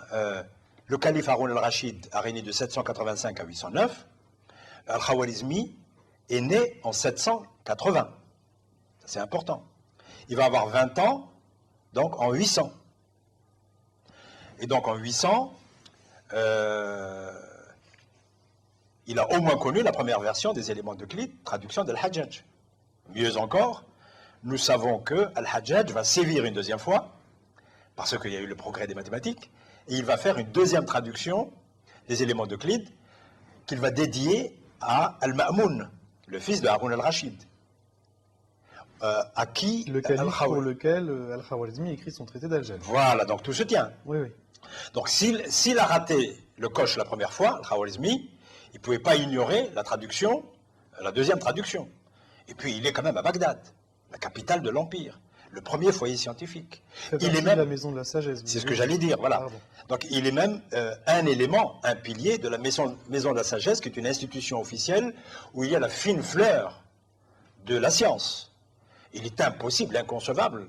le calife Haroun al-Rachid a régné de 785 à 809, Al-Khwarizmi est né en 780. C'est important. Il va avoir 20 ans, donc en 800. Et donc en 800, il a au moins connu la première version des éléments d'Euclide, traduction d'Al-Hajjaj. Mieux encore, nous savons que Al-Hajjaj va sévir une deuxième fois, parce qu'il y a eu le progrès des mathématiques, et il va faire une deuxième traduction des éléments d'Euclide qu'il va dédier à Al-Ma'moun, le fils de Haroun al-Rachid, à qui Le calife pour lequel Al-Khawarizmi écrit son traité d'Algèbre. Voilà, donc tout se tient. Oui, oui. Donc s'il a raté le coche la première fois, Al-Khawarizmi, il ne pouvait pas ignorer la traduction, la deuxième traduction. Et puis il est quand même à Bagdad, la capitale de l'Empire, le premier foyer scientifique. Il est même la maison de la sagesse. C'est ce que j'allais dire, voilà. Pardon. Donc il est même un élément, un pilier de la maison de la sagesse, qui est une institution officielle où il y a la fine fleur de la science. Il est impossible, inconcevable,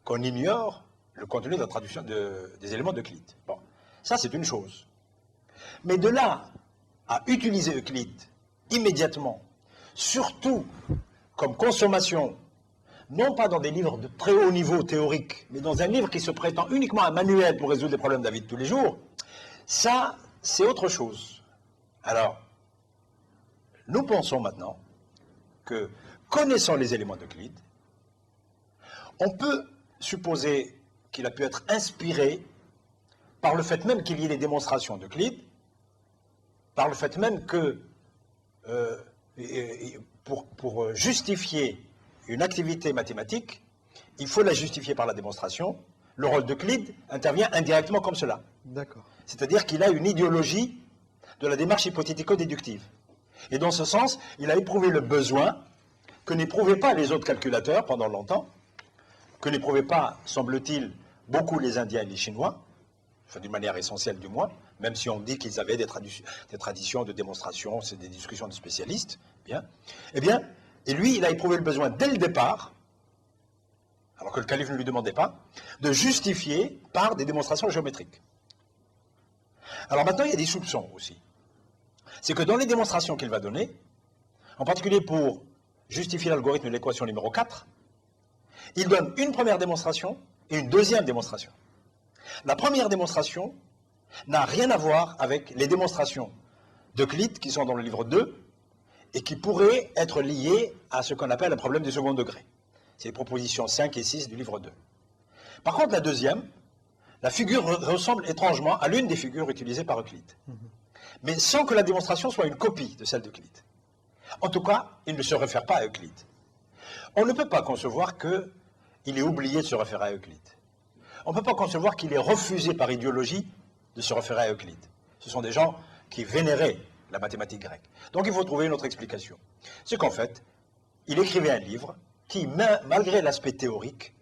qu'on ignore le contenu de la traduction des éléments d'Euclide. Bon, ça c'est une chose. Mais de là à utiliser Euclide immédiatement, surtout comme consommation, non pas dans des livres de très haut niveau théorique, mais dans un livre qui se prétend uniquement un manuel pour résoudre les problèmes de la vie de tous les jours, ça, c'est autre chose. Alors, nous pensons maintenant que, connaissant les éléments d'Euclide, on peut supposer qu'il a pu être inspiré par le fait même qu'il y ait des démonstrations d'Euclide, par le fait même que, pour justifier une activité mathématique, il faut la justifier par la démonstration. Le rôle d'Euclide intervient indirectement comme cela. D'accord. C'est-à-dire qu'il a une idéologie de la démarche hypothético-déductive. Et dans ce sens, il a éprouvé le besoin que n'éprouvaient pas les autres calculateurs pendant longtemps, que n'éprouvaient pas, semble-t-il, beaucoup les Indiens et les Chinois, enfin d'une manière essentielle du moins, même si on dit qu'ils avaient des traditions de démonstration, c'est des discussions de spécialistes, bien. Eh bien, et lui, il a éprouvé le besoin dès le départ, alors que le calife ne lui demandait pas, de justifier par des démonstrations géométriques. Alors maintenant, il y a des soupçons aussi. C'est que dans les démonstrations qu'il va donner, en particulier pour justifier l'algorithme de l'équation numéro 4, il donne une première démonstration et une deuxième démonstration. La première démonstration n'a rien à voir avec les démonstrations d'Euclide qui sont dans le livre 2 et qui pourraient être liées à ce qu'on appelle un problème du second degré. C'est les propositions 5 et 6 du livre 2. Par contre, la deuxième, la figure ressemble étrangement à l'une des figures utilisées par Euclide. Mais sans que la démonstration soit une copie de celle d'Euclide. En tout cas, il ne se réfère pas à Euclide. On ne peut pas concevoir qu'il ait oublié de se référer à Euclide. On ne peut pas concevoir qu'il ait refusé par idéologie de se référer à Euclide. Ce sont des gens qui vénéraient la mathématique grecque. Donc il faut trouver une autre explication. C'est qu'en fait, il écrivait un livre qui, malgré l'aspect théorique,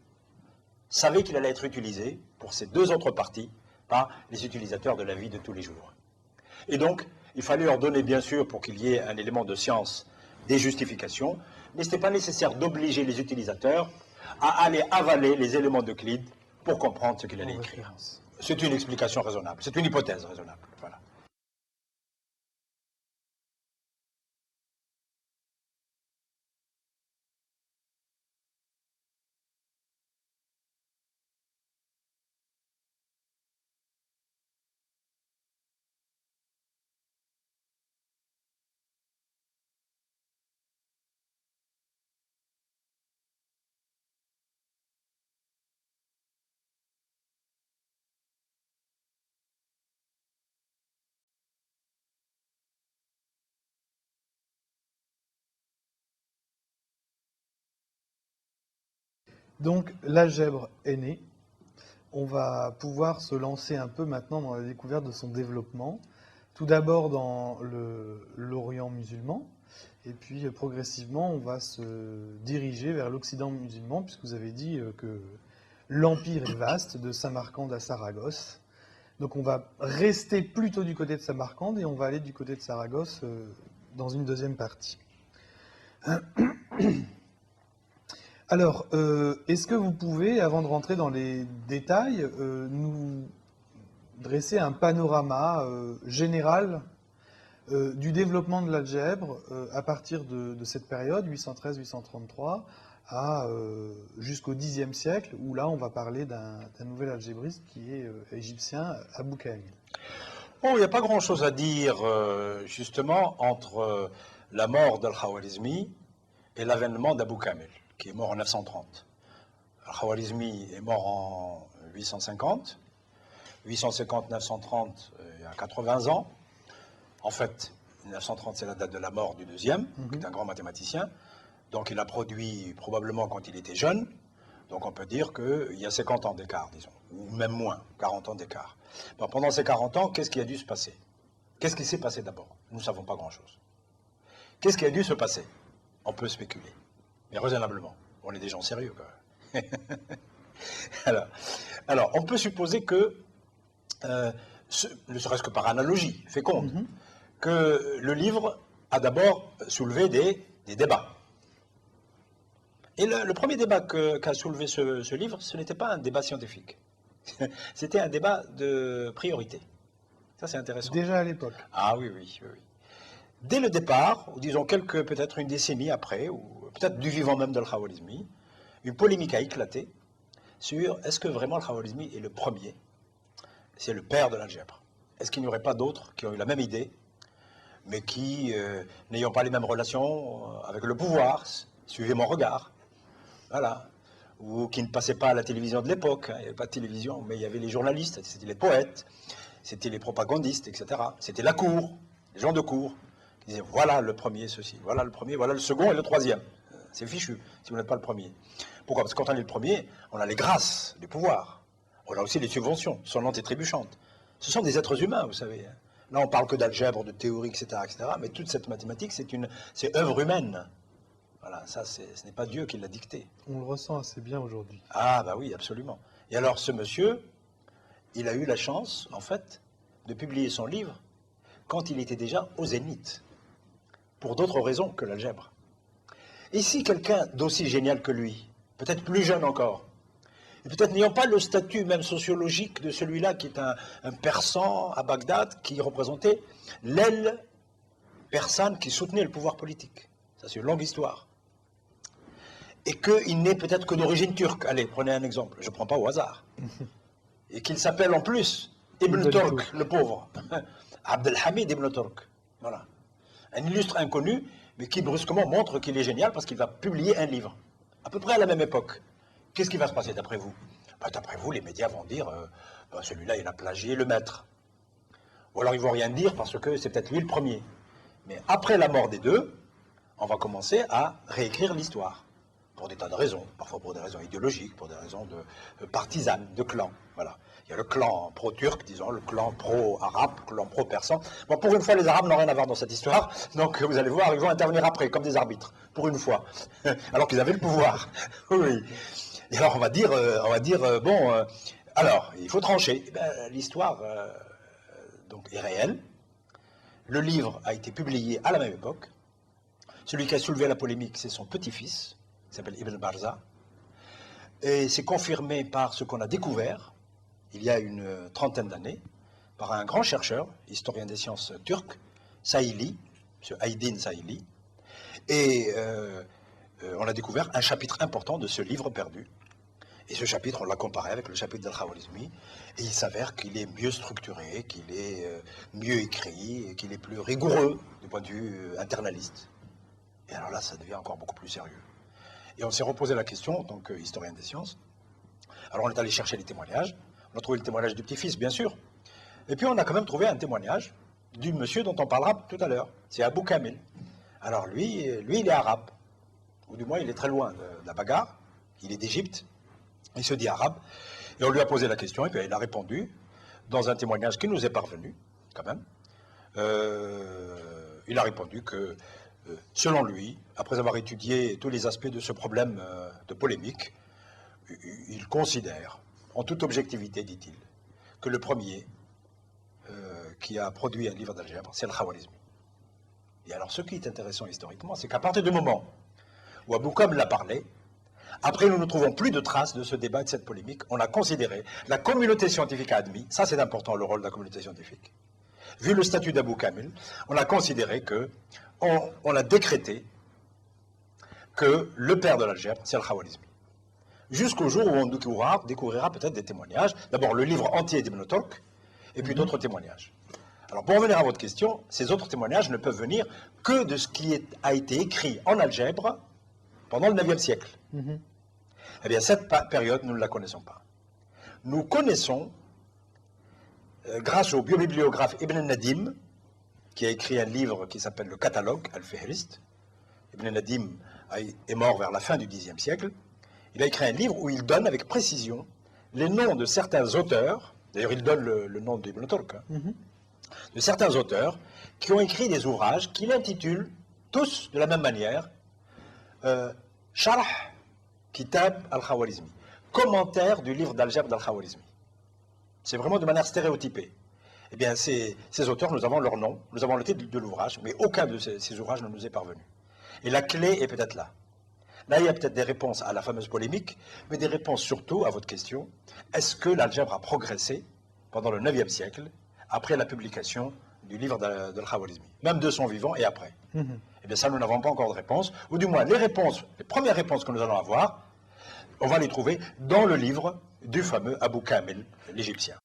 savait qu'il allait être utilisé pour ces deux autres parties par les utilisateurs de la vie de tous les jours. Et donc, il fallait leur donner, bien sûr, pour qu'il y ait un élément de science, des justifications, mais ce n'était pas nécessaire d'obliger les utilisateurs à aller avaler les éléments d'Euclide pour comprendre ce qu'il allait écrire. C'est une explication raisonnable, c'est une hypothèse raisonnable. Voilà. Donc l'algèbre est née. On va pouvoir se lancer un peu maintenant dans la découverte de son développement. Tout d'abord dans l'Orient musulman, et puis progressivement on va se diriger vers l'Occident musulman, puisque vous avez dit que l'empire est vaste, de Samarcande à Saragosse. Donc on va rester plutôt du côté de Samarcande et on va aller du côté de Saragosse dans une deuxième partie. Alors, est-ce que vous pouvez, avant de rentrer dans les détails, nous dresser un panorama général du développement de l'algèbre à partir de cette période, 813-833, jusqu'au Xe siècle, où là on va parler d'un nouvel algébriste qui est égyptien, Abou Kamil. Bon, il n'y a pas grand-chose à dire, justement, entre la mort d'Al-Khawarizmi et l'avènement d'Abou Kamil. qui est mort en 930. Al-Khwarizmi est mort en 850. 850-930, il y a 80 ans. En fait, 1930, c'est la date de la mort du deuxième, qui est un grand mathématicien. Donc il a produit probablement quand il était jeune. Donc on peut dire qu'il y a 50 ans d'écart, disons, ou même moins, 40 ans d'écart. Bon, pendant ces 40 ans, qu'est-ce qui a dû se passer? Qu'est-ce qui s'est passé d'abord? Nous ne savons pas grand-chose. Qu'est-ce qui a dû se passer? On peut spéculer, mais raisonnablement. On est des gens sérieux, quand même. alors, on peut supposer que, ne serait-ce que par analogie féconde, que le livre a d'abord soulevé des débats. Et le premier débat qu'a soulevé ce livre, ce n'était pas un débat scientifique. C'était un débat de priorité. Ça, c'est intéressant. Déjà à l'époque. Ah oui, oui, oui. Dès le départ, ou disons peut-être une décennie après, ou peut-être du vivant même de Al-Khwarizmi, une polémique a éclaté sur est-ce que vraiment Al-Khwarizmi est le premier? C'est le père de l'algèbre. Est-ce qu'il n'y aurait pas d'autres qui ont eu la même idée, mais qui, n'ayant pas les mêmes relations avec le pouvoir, suivez mon regard, voilà, ou qui ne passaient pas à la télévision de l'époque, hein, il n'y avait pas de télévision, mais il y avait les journalistes, c'était les poètes, c'était les propagandistes, etc. C'était la cour, les gens de cour, qui disaient voilà le premier ceci, voilà le premier, voilà le second et le troisième. C'est fichu si vous n'êtes pas le premier. Pourquoi? Parce que quand on est le premier, on a les grâces du pouvoir, on a aussi les subventions, sonnantes et trébuchantes. Ce sont des êtres humains, vous savez. Là, on parle que d'algèbre, de théorie, etc., etc. Mais toute cette mathématique, c'est œuvre humaine. Voilà, ça, ce n'est pas Dieu qui l'a dicté. On le ressent assez bien aujourd'hui. Ah, bah oui, absolument. Et alors, ce monsieur, il a eu la chance, en fait, de publier son livre quand il était déjà au zénith, pour d'autres raisons que l'algèbre. Et si quelqu'un d'aussi génial que lui, peut-être plus jeune encore, et peut-être n'ayant pas le statut même sociologique de celui-là qui est un persan à Bagdad, qui représentait l'aile persane qui soutenait le pouvoir politique. Ça, c'est une longue histoire. Et qu'il n'est peut-être que d'origine turque. Allez, prenez un exemple, je ne prends pas au hasard. Et qu'il s'appelle en plus Ibn Turk, le pauvre. Abdelhamid Ibn Turk. Voilà. Un illustre inconnu, mais qui brusquement montre qu'il est génial parce qu'il va publier un livre. À peu près à la même époque. Qu'est-ce qui va se passer d'après vous? D'après vous, les médias vont dire celui-là, il a plagié le maître. Ou alors ils ne vont rien dire parce que c'est peut-être lui le premier. Mais après la mort des deux, on va commencer à réécrire l'histoire. Pour des tas de raisons, parfois pour des raisons idéologiques, pour des raisons de partisanes, de clans. Voilà. Il y a le clan pro-turc, disons, le clan pro-arabe, le clan pro-persan. Bon, pour une fois, les Arabes n'ont rien à voir dans cette histoire, donc vous allez voir, ils vont intervenir après, comme des arbitres, pour une fois, alors qu'ils avaient le pouvoir. Oui. Et alors on va dire bon, alors, il faut trancher. L'histoire donc, est réelle. Le livre a été publié à la même époque. Celui qui a soulevé la polémique, c'est son petit-fils, qui s'appelle Ibn Barza. Et c'est confirmé par ce qu'on a découvert, il y a une trentaine d'années, par un grand chercheur, historien des sciences turc, Saïli, M. Aydin Saïli. Et on a découvert un chapitre important de ce livre perdu. Et ce chapitre, on l'a comparé avec le chapitre d'Al-Khwarizmi, et il s'avère qu'il est mieux structuré, qu'il est mieux écrit, et qu'il est plus rigoureux du point de vue internaliste. Et alors là, ça devient encore beaucoup plus sérieux. Et on s'est reposé la question, en tant qu'historien des sciences. Alors on est allé chercher les témoignages. On a trouvé le témoignage du petit-fils, bien sûr. Et puis on a quand même trouvé un témoignage du monsieur dont on parlera tout à l'heure. C'est Abou Kamil. Alors lui, il est arabe. Ou du moins, il est très loin de la bagarre. Il est d'Égypte. Il se dit arabe. Et on lui a posé la question, et puis il a répondu dans un témoignage qui nous est parvenu, quand même. Il a répondu que, selon lui, après avoir étudié tous les aspects de ce problème de polémique, il considère, en toute objectivité, dit-il, que le premier qui a produit un livre d'algèbre, c'est Al-Khwarizmi. Et alors, ce qui est intéressant historiquement, c'est qu'à partir du moment où Abou Kamil l'a parlé, après, nous ne trouvons plus de traces de ce débat et de cette polémique. On a considéré, la communauté scientifique a admis, ça c'est important, le rôle de la communauté scientifique. Vu le statut d'Abou Kamil, on a considéré que, on a décrété que le père de l'algèbre, c'est Al-Khwarizmi. Jusqu'au jour où on découvrira peut-être des témoignages. D'abord, le livre entier d'Ibn Turk, et puis d'autres témoignages. Alors, pour revenir à votre question, ces autres témoignages ne peuvent venir que de ce qui a été écrit en algèbre pendant le 9e siècle. Mhm. Eh bien, cette période, nous ne la connaissons pas. Nous connaissons, grâce au biobibliographe Ibn Nadim, qui a écrit un livre qui s'appelle le Catalogue, Al-Fihrist. Ibn Nadim est mort vers la fin du Xe siècle. Il a écrit un livre où il donne avec précision les noms de certains auteurs, d'ailleurs il donne le nom d'Ibn Turk, de certains auteurs qui ont écrit des ouvrages qu'il intitule tous de la même manière Sharh Kitab al-Khawarizmi, commentaire du livre d'algèbre d'al-Khawarizmi. C'est vraiment de manière stéréotypée. Eh bien, ces auteurs, nous avons leur nom, nous avons le titre de l'ouvrage, mais aucun de ces ouvrages ne nous est parvenu. Et la clé est peut-être là. Là, il y a peut-être des réponses à la fameuse polémique, mais des réponses surtout à votre question. Est-ce que l'algèbre a progressé pendant le 9e siècle, après la publication du livre d'al-Khawarizmi, même de son vivant et après? Eh bien, ça, nous n'avons pas encore de réponse, ou du moins, les premières réponses que nous allons avoir, on va les trouver dans le livre du fameux Abou Kamil, l'Égyptien.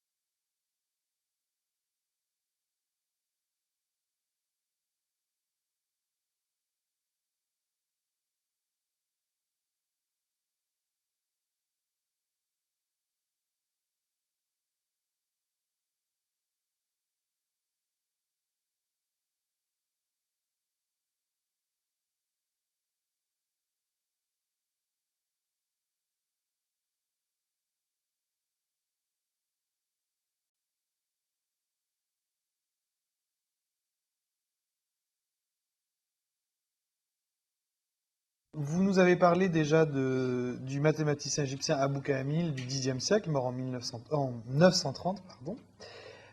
Vous nous avez parlé déjà du mathématicien égyptien Abou Kamil du Xe siècle, mort en 930. Pardon.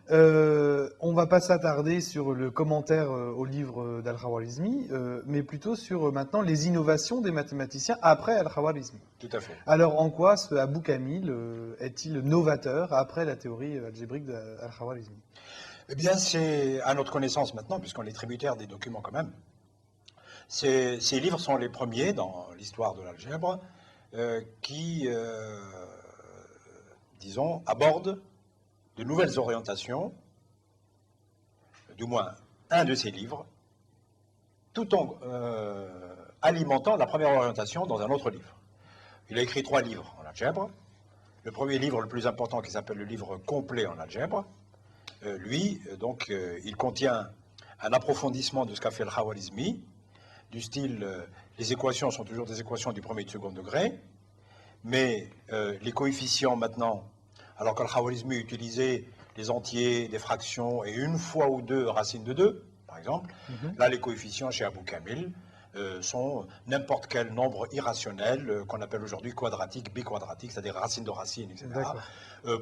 On ne va pas s'attarder sur le commentaire au livre d'Al-Khawarizmi, mais plutôt sur maintenant les innovations des mathématiciens après Al-Khawarizmi. Tout à fait. Alors en quoi ce Abou Kamil est-il novateur après la théorie algébrique d'Al-Khawarizmi? Eh bien, c'est à notre connaissance maintenant, puisqu'on est tributaire des documents quand même. Ces livres sont les premiers dans l'histoire de l'algèbre qui, disons, abordent de nouvelles orientations, du moins un de ces livres, tout en alimentant la première orientation dans un autre livre. Il a écrit 3 livres en algèbre. Le premier livre, le plus important, qui s'appelle le livre complet en algèbre, il contient un approfondissement de ce qu'a fait le Khawarizmi, du style, les équations sont toujours des équations du premier et du second degré, mais les coefficients maintenant, alors que le Khawarizmi utilisait les entiers, des fractions et une fois ou deux racines de 2, par exemple, là les coefficients chez Abou Kamil sont n'importe quel nombre irrationnel qu'on appelle aujourd'hui quadratique, biquadratique, c'est-à-dire racine de racine, etc.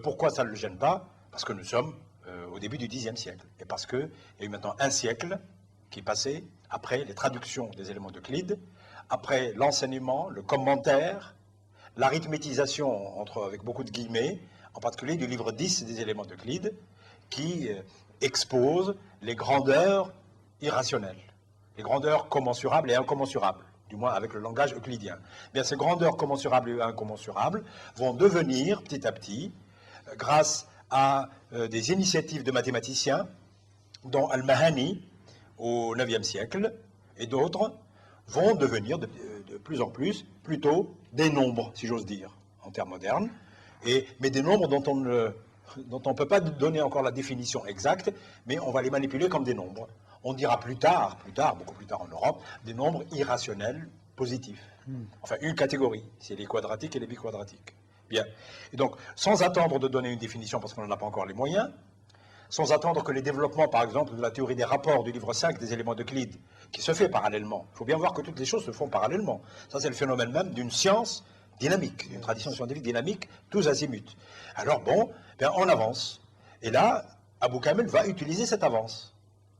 Pourquoi ça ne le gêne pas? Parce que nous sommes au début du Xe siècle, et parce qu'il y a eu maintenant un siècle qui est passé après les traductions des éléments d'Euclide, après l'enseignement, le commentaire, l'arithmétisation, avec beaucoup de guillemets, en particulier du livre 10 des éléments d'Euclide, qui expose les grandeurs irrationnelles, les grandeurs commensurables et incommensurables, du moins avec le langage euclidien. Bien, ces grandeurs commensurables et incommensurables vont devenir petit à petit, grâce à des initiatives de mathématiciens, dont Al-Mahani, au IXe siècle, et d'autres, vont devenir de plus en plus plutôt des nombres, si j'ose dire, en termes modernes, mais des nombres dont on ne peut pas donner encore la définition exacte, mais on va les manipuler comme des nombres. On dira plus tard, beaucoup plus tard en Europe, des nombres irrationnels positifs. Enfin, une catégorie, c'est les quadratiques et les biquadratiques. Bien. Et donc, sans attendre de donner une définition, parce qu'on n'en a pas encore les moyens, sans attendre que les développements, par exemple, de la théorie des rapports du livre 5 des éléments d'Euclide, qui se fait parallèlement. Il faut bien voir que toutes les choses se font parallèlement. Ça, c'est le phénomène même d'une science dynamique, d'une tradition scientifique dynamique, tous azimuts. Alors bon, bien, on avance. Et là, Abou Kamil va utiliser cette avance.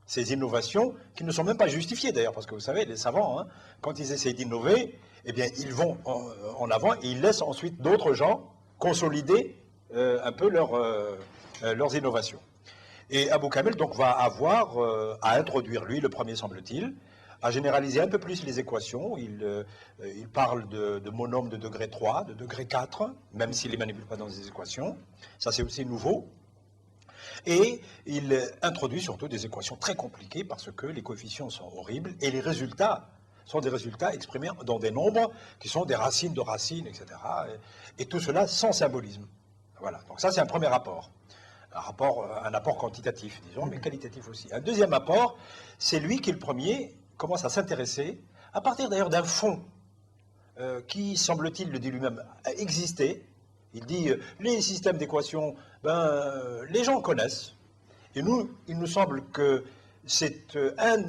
Ces innovations, qui ne sont même pas justifiées d'ailleurs, parce que vous savez, les savants, quand ils essayent d'innover, eh bien, ils vont en avant et ils laissent ensuite d'autres gens consolider un peu leurs innovations. Et Abou Kamil donc va avoir à introduire, lui, le premier semble-t-il, à généraliser un peu plus les équations. Il parle de monômes de degré 3, de degré 4, même s'il ne les manipule pas dans les équations. Ça, c'est aussi nouveau. Et il introduit surtout des équations très compliquées parce que les coefficients sont horribles et les résultats sont des résultats exprimés dans des nombres qui sont des racines de racines, etc. Et tout cela sans symbolisme. Voilà, donc ça c'est un premier rapport. Un apport quantitatif, disons, mais qualitatif aussi. Un deuxième apport, c'est lui qui, le premier, commence à s'intéresser, à partir d'ailleurs d'un fond qui, semble-t-il, le dit lui-même, a existé. Il dit, les systèmes d'équations, les gens connaissent. Et nous, il nous semble que c'est un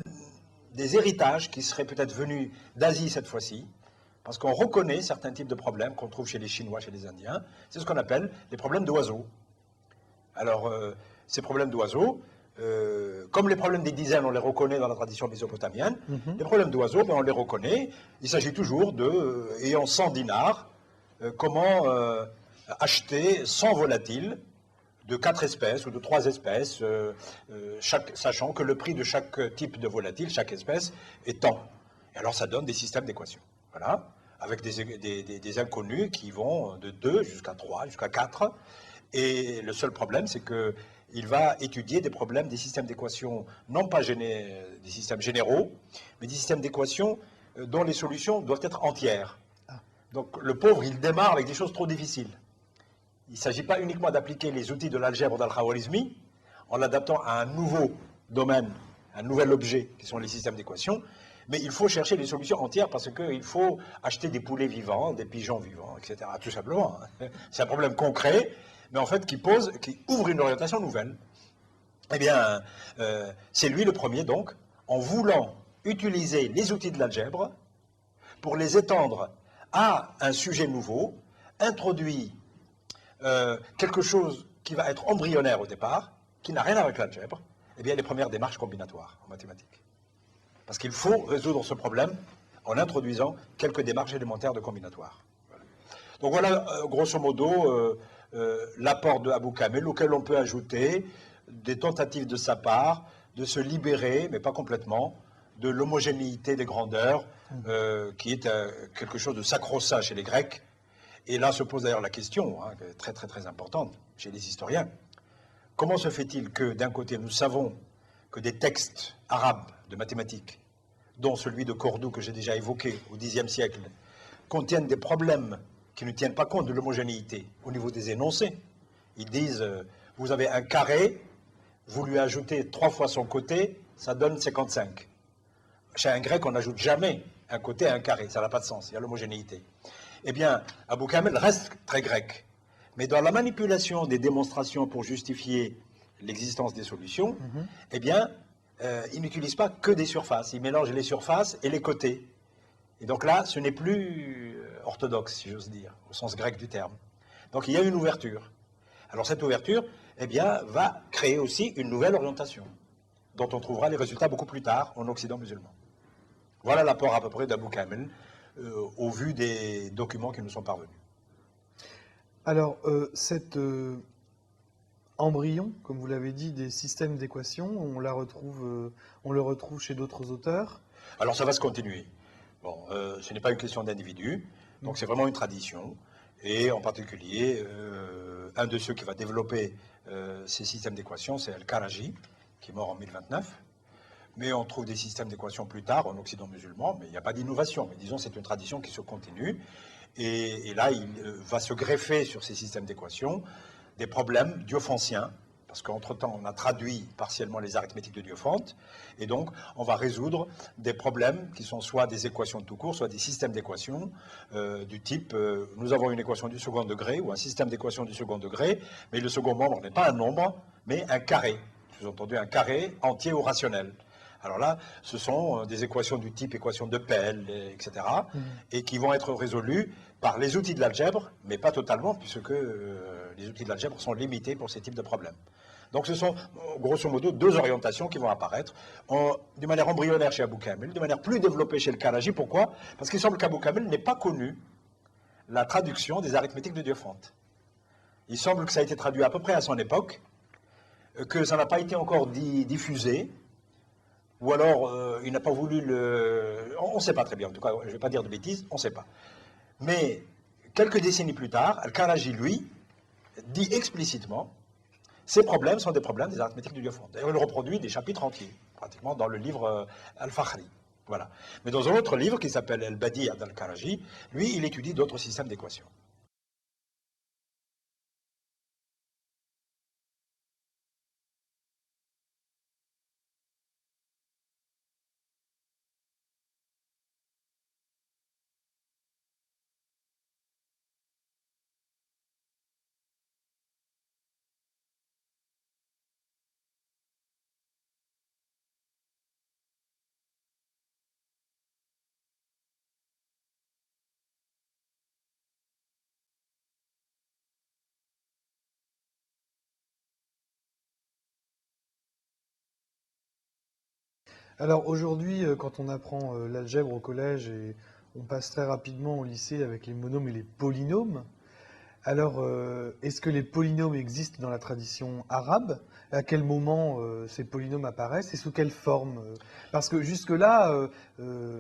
des héritages qui serait peut-être venu d'Asie cette fois-ci, parce qu'on reconnaît certains types de problèmes qu'on trouve chez les Chinois, chez les Indiens. C'est ce qu'on appelle les problèmes d'oiseaux. Alors, ces problèmes d'oiseaux, comme les problèmes des dizaines, on les reconnaît dans la tradition mésopotamienne, les problèmes d'oiseaux, on les reconnaît. Il s'agit toujours de, ayant 100 dinars, comment acheter 100 volatiles de 4 espèces ou de 3 espèces, sachant que le prix de chaque type de volatile, chaque espèce, est tant. Et alors, ça donne des systèmes d'équations. Voilà, avec des inconnus qui vont de 2 jusqu'à 3, jusqu'à 4. Et le seul problème, c'est qu'il va étudier des problèmes des systèmes d'équations, non pas des systèmes généraux, mais des systèmes d'équations dont les solutions doivent être entières. Donc le pauvre, il démarre avec des choses trop difficiles. Il ne s'agit pas uniquement d'appliquer les outils de l'algèbre d'Al-Khwarizmi en l'adaptant à un nouveau domaine, un nouvel objet, qui sont les systèmes d'équations, mais il faut chercher les solutions entières parce qu'il faut acheter des poulets vivants, des pigeons vivants, etc. Tout simplement. C'est un problème concret, mais en fait qui ouvre une orientation nouvelle. Eh bien, c'est lui le premier, donc, en voulant utiliser les outils de l'algèbre pour les étendre à un sujet nouveau, introduit quelque chose qui va être embryonnaire au départ, qui n'a rien à voir avec l'algèbre, eh bien, les premières démarches combinatoires en mathématiques. Parce qu'il faut résoudre ce problème en introduisant quelques démarches élémentaires de combinatoire. Voilà. Donc voilà, grosso modo, l'apport de Abou Kamel, auquel on peut ajouter des tentatives de sa part de se libérer, mais pas complètement, de l'homogénéité des grandeurs, qui est quelque chose de sacro-saint chez les Grecs. Et là se pose d'ailleurs la question, très très très importante chez les historiens. Comment se fait-il que, d'un côté, nous savons que des textes arabes de mathématiques, dont celui de Cordoue que j'ai déjà évoqué au Xe siècle, contiennent des problèmes qui ne tiennent pas compte de l'homogénéité au niveau des énoncés. Ils disent, vous avez un carré, vous lui ajoutez 3 fois son côté, ça donne 55. Chez un grec, on n'ajoute jamais un côté à un carré, ça n'a pas de sens, il y a l'homogénéité. Eh bien, Abou Kamel reste très grec. Mais dans la manipulation des démonstrations pour justifier l'existence des solutions, eh bien, il n'utilise pas que des surfaces. Il mélange les surfaces et les côtés. Et donc là, ce n'est plus orthodoxe, si j'ose dire, au sens grec du terme. Donc il y a une ouverture. Alors cette ouverture, eh bien, va créer aussi une nouvelle orientation, dont on trouvera les résultats beaucoup plus tard en Occident musulman. Voilà l'apport à peu près d'Abou Kamel, au vu des documents qui nous sont parvenus. Alors, cet embryon, comme vous l'avez dit, des systèmes d'équations, on le retrouve chez d'autres auteurs. Alors ça va se continuer. Bon, ce n'est pas une question d'individu, donc c'est vraiment une tradition. Et en particulier, un de ceux qui va développer ces systèmes d'équations, c'est Al-Karaji, qui est mort en 1029. Mais on trouve des systèmes d'équations plus tard en Occident musulman, mais il n'y a pas d'innovation. Mais disons, c'est une tradition qui se continue. Et là, il va se greffer sur ces systèmes d'équations des problèmes diophantiens, parce qu'entre-temps, on a traduit partiellement les arithmétiques de Diophante, et donc on va résoudre des problèmes qui sont soit des équations de tout court, soit des systèmes d'équations du type, nous avons une équation du second degré, ou un système d'équations du second degré, mais le second membre n'est pas un nombre, mais un carré, sous-entendu un carré entier ou rationnel. Alors là, ce sont des équations du type équation de Pell, etc., et qui vont être résolues par les outils de l'algèbre, mais pas totalement, puisque les outils de l'algèbre sont limités pour ces types de problèmes. Donc ce sont, grosso modo, 2 orientations qui vont apparaître de manière embryonnaire chez Abou Kamel, de manière plus développée chez le Karaji. Pourquoi? Parce qu'il semble qu'Abou Kamel n'ait pas connu la traduction des arithmétiques de Diophante. Il semble que ça a été traduit à peu près à son époque, que ça n'a pas été encore diffusé, ou alors il n'a pas voulu le... On ne sait pas très bien, en tout cas, je ne vais pas dire de bêtises, on ne sait pas. Mais quelques décennies plus tard, Al-Karaji, lui, dit explicitement ces problèmes sont des problèmes des arithmétiques de Diophante. D'ailleurs, il reproduit des chapitres entiers, pratiquement, dans le livre Al-Fakhri. Voilà. Mais dans un autre livre qui s'appelle El-Badi al-Karaji, lui, il étudie d'autres systèmes d'équations. Alors aujourd'hui, quand on apprend l'algèbre au collège et on passe très rapidement au lycée avec les monômes et les polynômes, alors est-ce que les polynômes existent dans la tradition arabe? À quel moment ces polynômes apparaissent et sous quelle forme? Parce que jusque-là,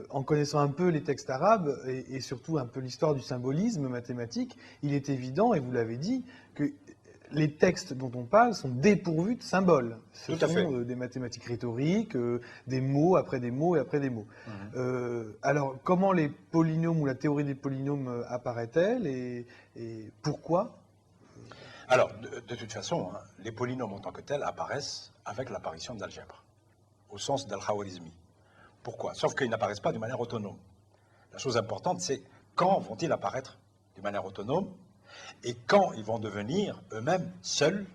en connaissant un peu les textes arabes et surtout un peu l'histoire du symbolisme mathématique, il est évident, et vous l'avez dit, que les textes dont on parle sont dépourvus de symboles. Ce Tout à fait. sont des mathématiques rhétoriques, des mots après des mots et après des mots. Alors, comment les polynômes ou la théorie des polynômes apparaît-elle et pourquoi? Alors, de toute façon, hein, les polynômes en tant que tels apparaissent avec l'apparition de l'algèbre, au sens d'Al-Khawarizmi. Pourquoi? Sauf qu'ils n'apparaissent pas de manière autonome. La chose importante, c'est quand vont-ils apparaître de manière autonome et quand ils vont devenir eux-mêmes, seuls,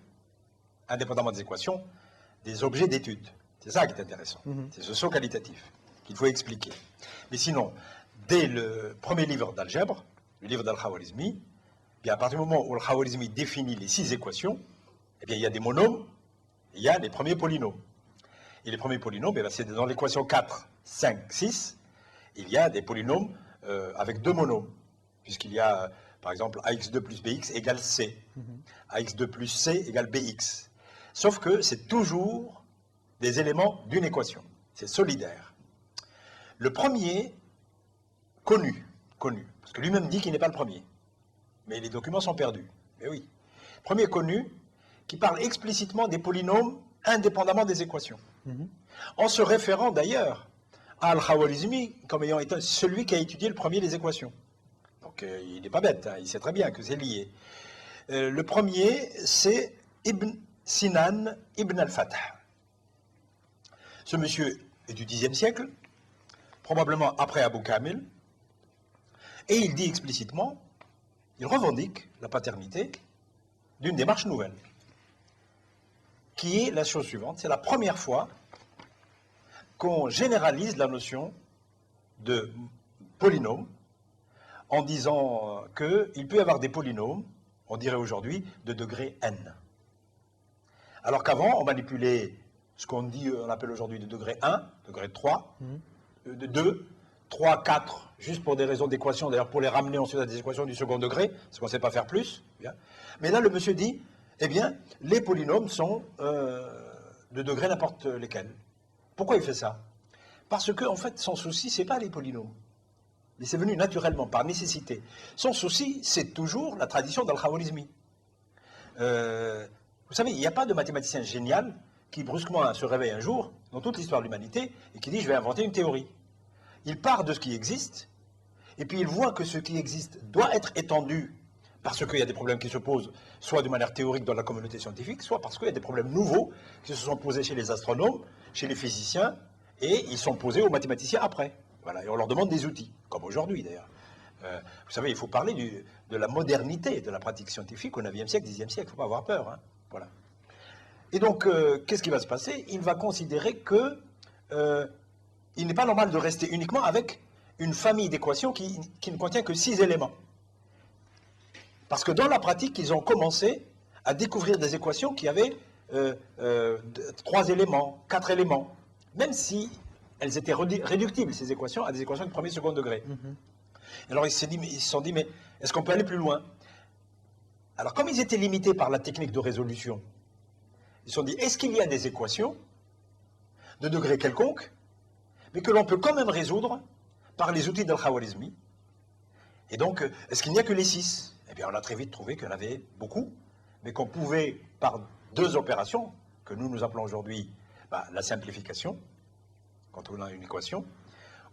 indépendamment des équations, des objets d'étude. C'est ça qui est intéressant. C'est ce saut qualitatif qu'il faut expliquer. Mais sinon, dès le premier livre d'algèbre, le livre d'Al-Khawarizmi, bien à partir du moment où Al-Khawarizmi définit les 6 équations, eh bien il y a des monômes, et il y a les premiers polynômes. Et les premiers polynômes, eh c'est dans l'équation 4, 5, 6, il y a des polynômes avec 2 monômes, puisqu'il y a, par exemple, ax2 plus bx égale c, ax2 plus c égale bx. Sauf que c'est toujours des éléments d'une équation. C'est solidaire. Le premier, connu, parce que lui-même dit qu'il n'est pas le premier. Mais les documents sont perdus. Mais oui. Premier connu, qui parle explicitement des polynômes indépendamment des équations. En se référant d'ailleurs à Al-Khawarizmi comme ayant été celui qui a étudié le premier les équations. Donc il n'est pas bête, hein, il sait très bien que c'est lié. Le premier, c'est Ibn Sinan Ibn al-Fath. Ce monsieur est du Xe siècle, probablement après Abu Kamil, et il dit explicitement, il revendique la paternité d'une démarche nouvelle, qui est la chose suivante, c'est la première fois qu'on généralise la notion de polynôme en disant qu'il peut y avoir des polynômes, on dirait aujourd'hui, de degré n. Alors qu'avant, on manipulait ce qu'on dit, on appelle aujourd'hui de degré 1, degré 3, de 2, 3, 4, juste pour des raisons d'équation, d'ailleurs pour les ramener ensuite à des équations du second degré, parce qu'on ne sait pas faire plus. Bien. Mais là, le monsieur dit, eh bien, les polynômes sont de degré n'importe lesquels. Pourquoi il fait ça? Parce que, en fait, son souci, ce n'est pas les polynômes. Mais c'est venu naturellement, par nécessité. Son souci, c'est toujours la tradition d'Al-Khawarizmi. Vous savez, il n'y a pas de mathématicien génial qui brusquement se réveille un jour, dans toute l'histoire de l'humanité, et qui dit « je vais inventer une théorie ». Il part de ce qui existe, et puis il voit que ce qui existe doit être étendu parce qu'il y a des problèmes qui se posent, soit de manière théorique dans la communauté scientifique, soit parce qu'il y a des problèmes nouveaux qui se sont posés chez les astronomes, chez les physiciens, et ils sont posés aux mathématiciens après. Voilà, et on leur demande des outils, comme aujourd'hui d'ailleurs. Vous savez, il faut parler de la modernité de la pratique scientifique au 9e siècle, 10e siècle, il ne faut pas avoir peur. Hein. Voilà. Et donc, qu'est-ce qui va se passer? Il va considérer que il n'est pas normal de rester uniquement avec une famille d'équations qui ne contient que 6 éléments. Parce que dans la pratique, ils ont commencé à découvrir des équations qui avaient 3 éléments, 4 éléments, même si elles étaient réductibles, ces équations, à des équations de premier et second degré. Alors ils se sont dit, mais est-ce qu'on peut aller plus loin? Alors comme ils étaient limités par la technique de résolution, ils se sont dit, est-ce qu'il y a des équations de degré quelconque, mais que l'on peut quand même résoudre par les outils d'Al-Khawarizmi? Et donc, est-ce qu'il n'y a que les 6? Eh bien, on a très vite trouvé qu'il y en avait beaucoup, mais qu'on pouvait, par 2 opérations, que nous appelons aujourd'hui la simplification, quand on a une équation,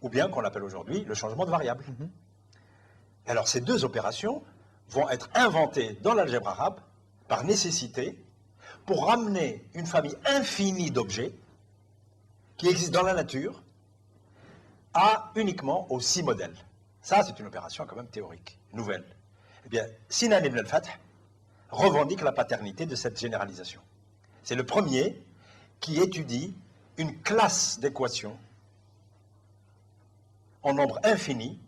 ou bien qu'on appelle aujourd'hui le changement de variable. Alors ces deux opérations vont être inventées dans l'algèbre arabe par nécessité pour ramener une famille infinie d'objets qui existent dans la nature à uniquement aux 6 modèles. Ça, c'est une opération quand même théorique, nouvelle. Eh bien, Sinan ibn al-Fath revendique la paternité de cette généralisation. C'est le premier qui étudie une classe d'équations en nombre infini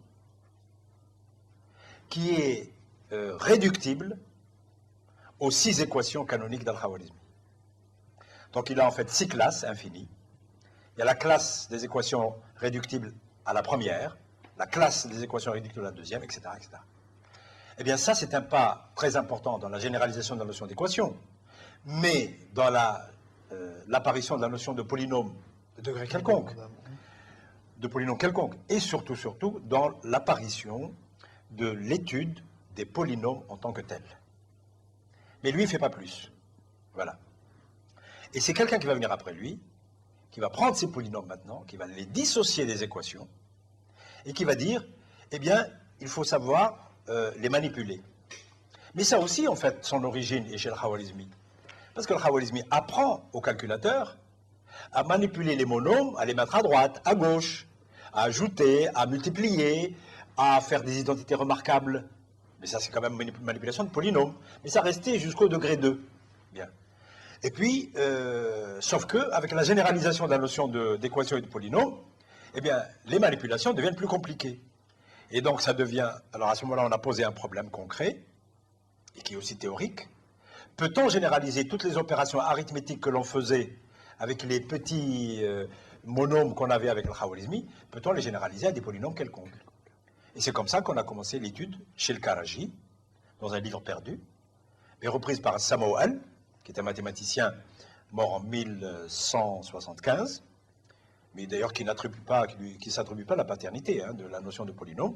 qui est réductible aux 6 équations canoniques d'Al-Khwarizmi. Donc il a en fait 6 classes infinies. Il y a la classe des équations réductibles à la première, la classe des équations réductibles à la deuxième, etc., etc. Eh bien ça, c'est un pas très important dans la généralisation de la notion d'équation, mais dans l'apparition de la notion de polynôme de degré quelconque, et surtout dans l'apparition de l'étude des polynômes en tant que tels. Mais lui, il ne fait pas plus. Voilà. Et c'est quelqu'un qui va venir après lui, qui va prendre ces polynômes maintenant, qui va les dissocier des équations, et qui va dire, eh bien, il faut savoir les manipuler. Mais ça aussi, en fait, son origine est chez le Khwarizmi. Parce que le Khwarizmi apprend au calculateur à manipuler les monômes, à les mettre à droite, à gauche, à ajouter, à multiplier, à faire des identités remarquables. Mais ça, c'est quand même une manipulation de polynômes. Mais ça restait jusqu'au degré 2. Bien. Et puis, sauf que, avec la généralisation de la notion d'équation et de polynôme, eh bien, les manipulations deviennent plus compliquées. Et donc, ça devient... Alors, à ce moment-là, on a posé un problème concret, et qui est aussi théorique. Peut-on généraliser toutes les opérations arithmétiques que l'on faisait avec les petits monômes qu'on avait avec le Khwarizmi, peut-on les généraliser à des polynômes quelconques? Et c'est comme ça qu'on a commencé l'étude chez le Karaji, dans un livre perdu, et reprise par Samoal, qui est un mathématicien mort en 1175, mais d'ailleurs qui n'attribue pas, qui s'attribue pas la paternité de la notion de polynôme,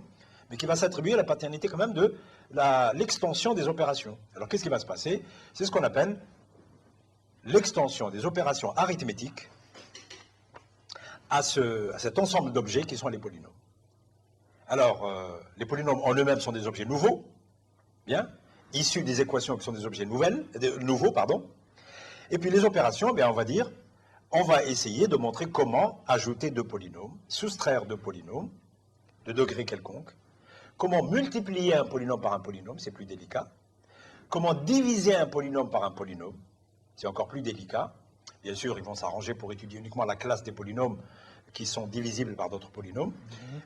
mais qui va s'attribuer la paternité quand même de l'extension des opérations. Alors qu'est-ce qui va se passer? C'est ce qu'on appelle l'extension des opérations arithmétiques à cet ensemble d'objets qui sont les polynômes. Alors, les polynômes en eux-mêmes sont des objets nouveaux, bien, issus des équations qui sont des objets nouveaux, pardon. Et puis les opérations, bien, on va dire, on va essayer de montrer comment ajouter 2 polynômes, soustraire 2 polynômes, de degré quelconque, comment multiplier un polynôme par un polynôme, c'est plus délicat, comment diviser un polynôme par un polynôme, c'est encore plus délicat. Bien sûr, ils vont s'arranger pour étudier uniquement la classe des polynômes qui sont divisibles par d'autres polynômes.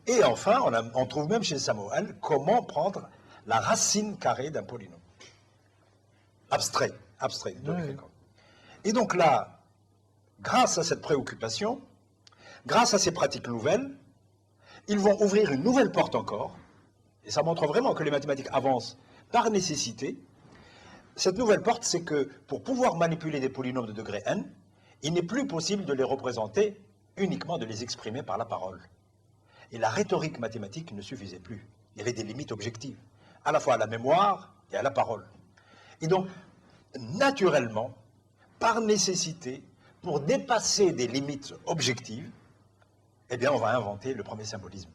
Et enfin, on trouve même chez Samoal comment prendre la racine carrée d'un polynôme. Abstrait, de degré quelconque. Et donc là, grâce à cette préoccupation, grâce à ces pratiques nouvelles, ils vont ouvrir une nouvelle porte encore, et ça montre vraiment que les mathématiques avancent par nécessité. Cette nouvelle porte, c'est que pour pouvoir manipuler des polynômes de degré n, il n'est plus possible de les représenter uniquement de les exprimer par la parole. Et la rhétorique mathématique ne suffisait plus. Il y avait des limites objectives, à la fois à la mémoire et à la parole. Et donc, naturellement, par nécessité, pour dépasser des limites objectives, eh bien, on va inventer le premier symbolisme.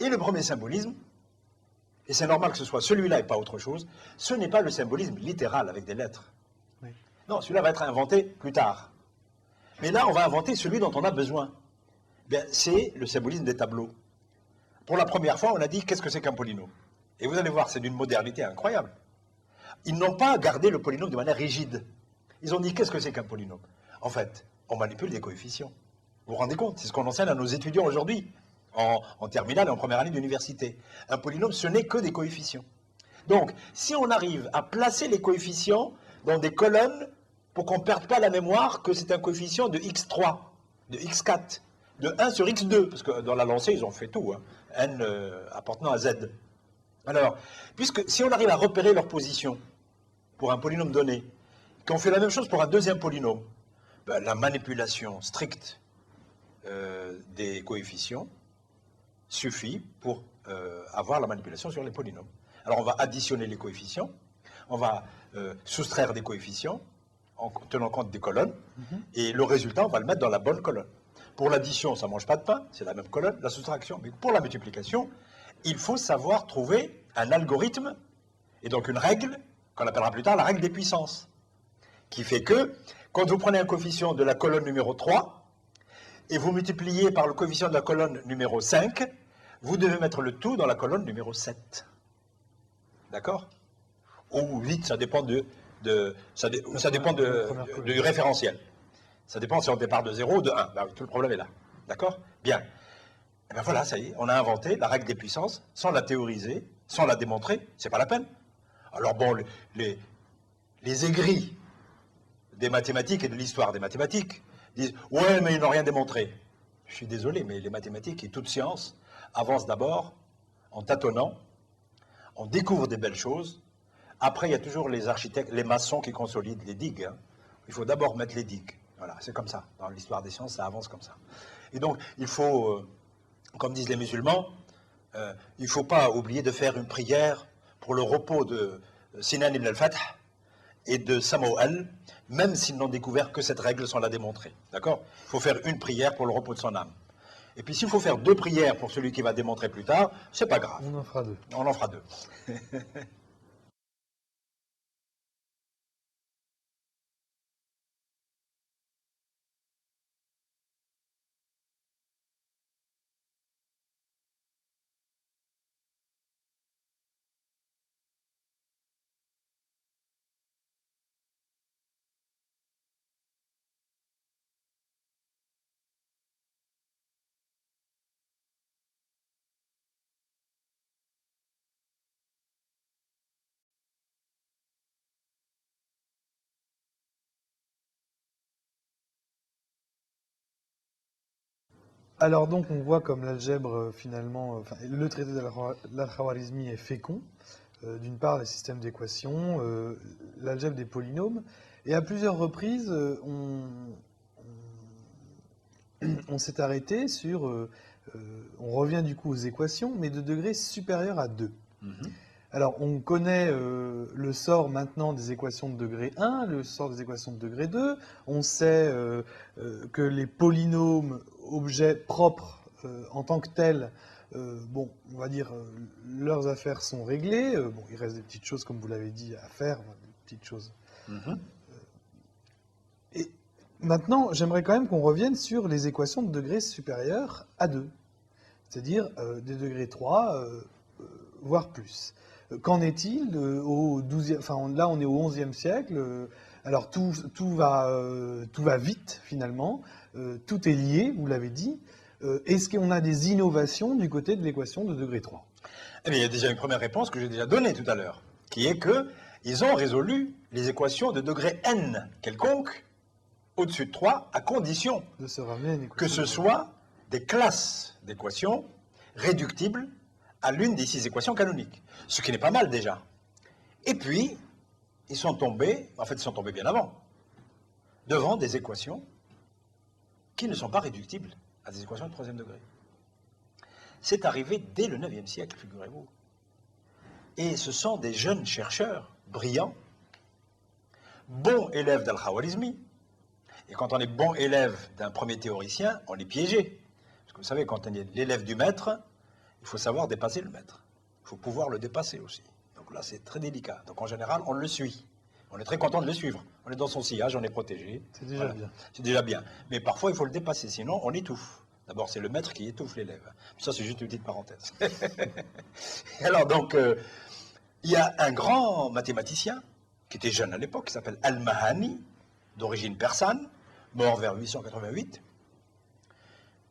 Et le premier symbolisme, et c'est normal que ce soit celui-là et pas autre chose, ce n'est pas le symbolisme littéral avec des lettres. Oui. Non, celui-là va être inventé plus tard. Mais là, on va inventer celui dont on a besoin. Bien, c'est le symbolisme des tableaux. Pour la première fois, on a dit qu'est-ce que c'est qu'un polynôme. Et vous allez voir, c'est d'une modernité incroyable. Ils n'ont pas gardé le polynôme de manière rigide. Ils ont dit qu'est-ce que c'est qu'un polynôme. En fait, on manipule des coefficients. Vous vous rendez compte? C'est ce qu'on enseigne à nos étudiants aujourd'hui, en terminale et en première année d'université. Un polynôme, ce n'est que des coefficients. Donc, si on arrive à placer les coefficients dans des colonnes pour qu'on ne perde pas la mémoire que c'est un coefficient de x3, de x4, de 1 sur x2, parce que dans la lancée, ils ont fait tout, n appartenant à z. Alors, puisque si on arrive à repérer leur position pour un polynôme donné, qu'on fait la même chose pour un deuxième polynôme, ben, la manipulation stricte des coefficients suffit pour avoir la manipulation sur les polynômes. Alors on va additionner les coefficients, on va soustraire des coefficients en tenant compte des colonnes, et le résultat, on va le mettre dans la bonne colonne. Pour l'addition, ça ne mange pas de pain, c'est la même colonne, la soustraction. Mais pour la multiplication, il faut savoir trouver un algorithme, et donc une règle, qu'on appellera plus tard la règle des puissances, qui fait que, quand vous prenez un coefficient de la colonne numéro 3, et vous multipliez par le coefficient de la colonne numéro 5, vous devez mettre le tout dans la colonne numéro 7. D'accord? Ou 8, ça dépend, du référentiel. Ça dépend si on départ de 0 ou de 1. Ben oui, tout le problème est là. D'accord? Bien. Et bien voilà, ça y est, on a inventé la règle des puissances sans la théoriser, sans la démontrer, c'est pas la peine. Alors bon, les aigris des mathématiques et de l'histoire des mathématiques disent « Ouais, mais ils n'ont rien démontré ». Je suis désolé, mais les mathématiques et toute science avancent d'abord en tâtonnant, on découvre des belles choses. Après, il y a toujours les architectes, les maçons qui consolident les digues. Hein. Il faut d'abord mettre les digues. Voilà, c'est comme ça. Dans l'histoire des sciences, ça avance comme ça. Et donc, il faut, comme disent les musulmans, il ne faut pas oublier de faire une prière pour le repos de Sinan ibn al-Fath et de Samuel, même s'ils n'ont découvert que cette règle sans la démontrer. D'accord? Il faut faire une prière pour le repos de son âme. Et puis s'il faut faire 2 prières pour celui qui va démontrer plus tard, c'est pas grave. On en fera 2. On en fera 2. Alors donc on voit comme l'algèbre finalement, le traité de l'Al-Khwarizmi est fécond. D'une part les systèmes d'équations, l'algèbre des polynômes, et à plusieurs reprises on s'est arrêté sur, on revient du coup aux équations, mais de degré supérieur à 2. Alors on connaît le sort maintenant des équations de degré 1, le sort des équations de degré 2, on sait que les polynômes objets propres en tant que tels, bon, on va dire, leurs affaires sont réglées. Bon, il reste des petites choses, comme vous l'avez dit, à faire, des petites choses. Et maintenant, j'aimerais quand même qu'on revienne sur les équations de degré supérieur à 2, c'est-à-dire des degrés 3, voire plus. Qu'en est-il au 12e, enfin là on est au 11e siècle, alors tout va vite finalement, tout est lié, vous l'avez dit. Est-ce qu'on a des innovations du côté de l'équation de degré 3? Eh bien, il y a déjà une première réponse que j'ai déjà donnée tout à l'heure, qui est qu'ils ont résolu les équations de degré n quelconque, au-dessus de 3, à condition de se ramener à une que équation ce soit des classes d'équations réductibles à l'une des 6 équations canoniques, ce qui n'est pas mal déjà. Et puis, ils sont tombés, en fait ils sont tombés bien avant, devant des équations qui ne sont pas réductibles à des équations de 3e degré. C'est arrivé dès le 9e siècle, figurez-vous. Et ce sont des jeunes chercheurs brillants, bons élèves d'Al-Khwarizmi. Et quand on est bon élève d'un premier théoricien, on est piégé. Parce que vous savez, quand on est l'élève du maître, il faut savoir dépasser le maître. Il faut pouvoir le dépasser aussi. Donc là, c'est très délicat. Donc en général, on le suit. On est très content de le suivre. On est dans son sillage, on est protégé. C'est déjà bien. C'est déjà bien. Mais parfois, il faut le dépasser, sinon on étouffe. D'abord, c'est le maître qui étouffe l'élève. Ça, c'est juste une petite parenthèse. Alors donc, il y a un grand mathématicien, qui était jeune à l'époque, qui s'appelle Al-Mahani, d'origine persane, mort vers 888,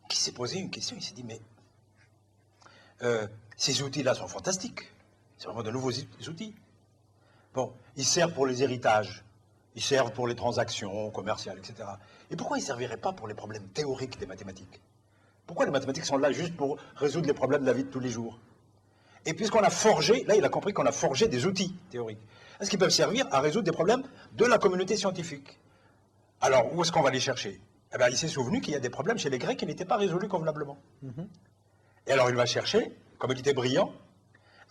qui s'est posé une question. Il s'est dit, mais ces outils-là sont fantastiques. C'est vraiment de nouveaux outils. Bon, ils servent pour les héritages, ils servent pour les transactions commerciales, etc. Et pourquoi ils ne serviraient pas pour les problèmes théoriques des mathématiques? Pourquoi les mathématiques sont là juste pour résoudre les problèmes de la vie de tous les jours? Et puisqu'on a forgé, là il a compris qu'on a forgé des outils théoriques, est-ce qu'ils peuvent servir à résoudre des problèmes de la communauté scientifique? Alors, où est-ce qu'on va les chercher? Eh bien, il s'est souvenu qu'il y a des problèmes chez les Grecs qui n'étaient pas résolus convenablement. Et alors il va chercher, comme il était brillant,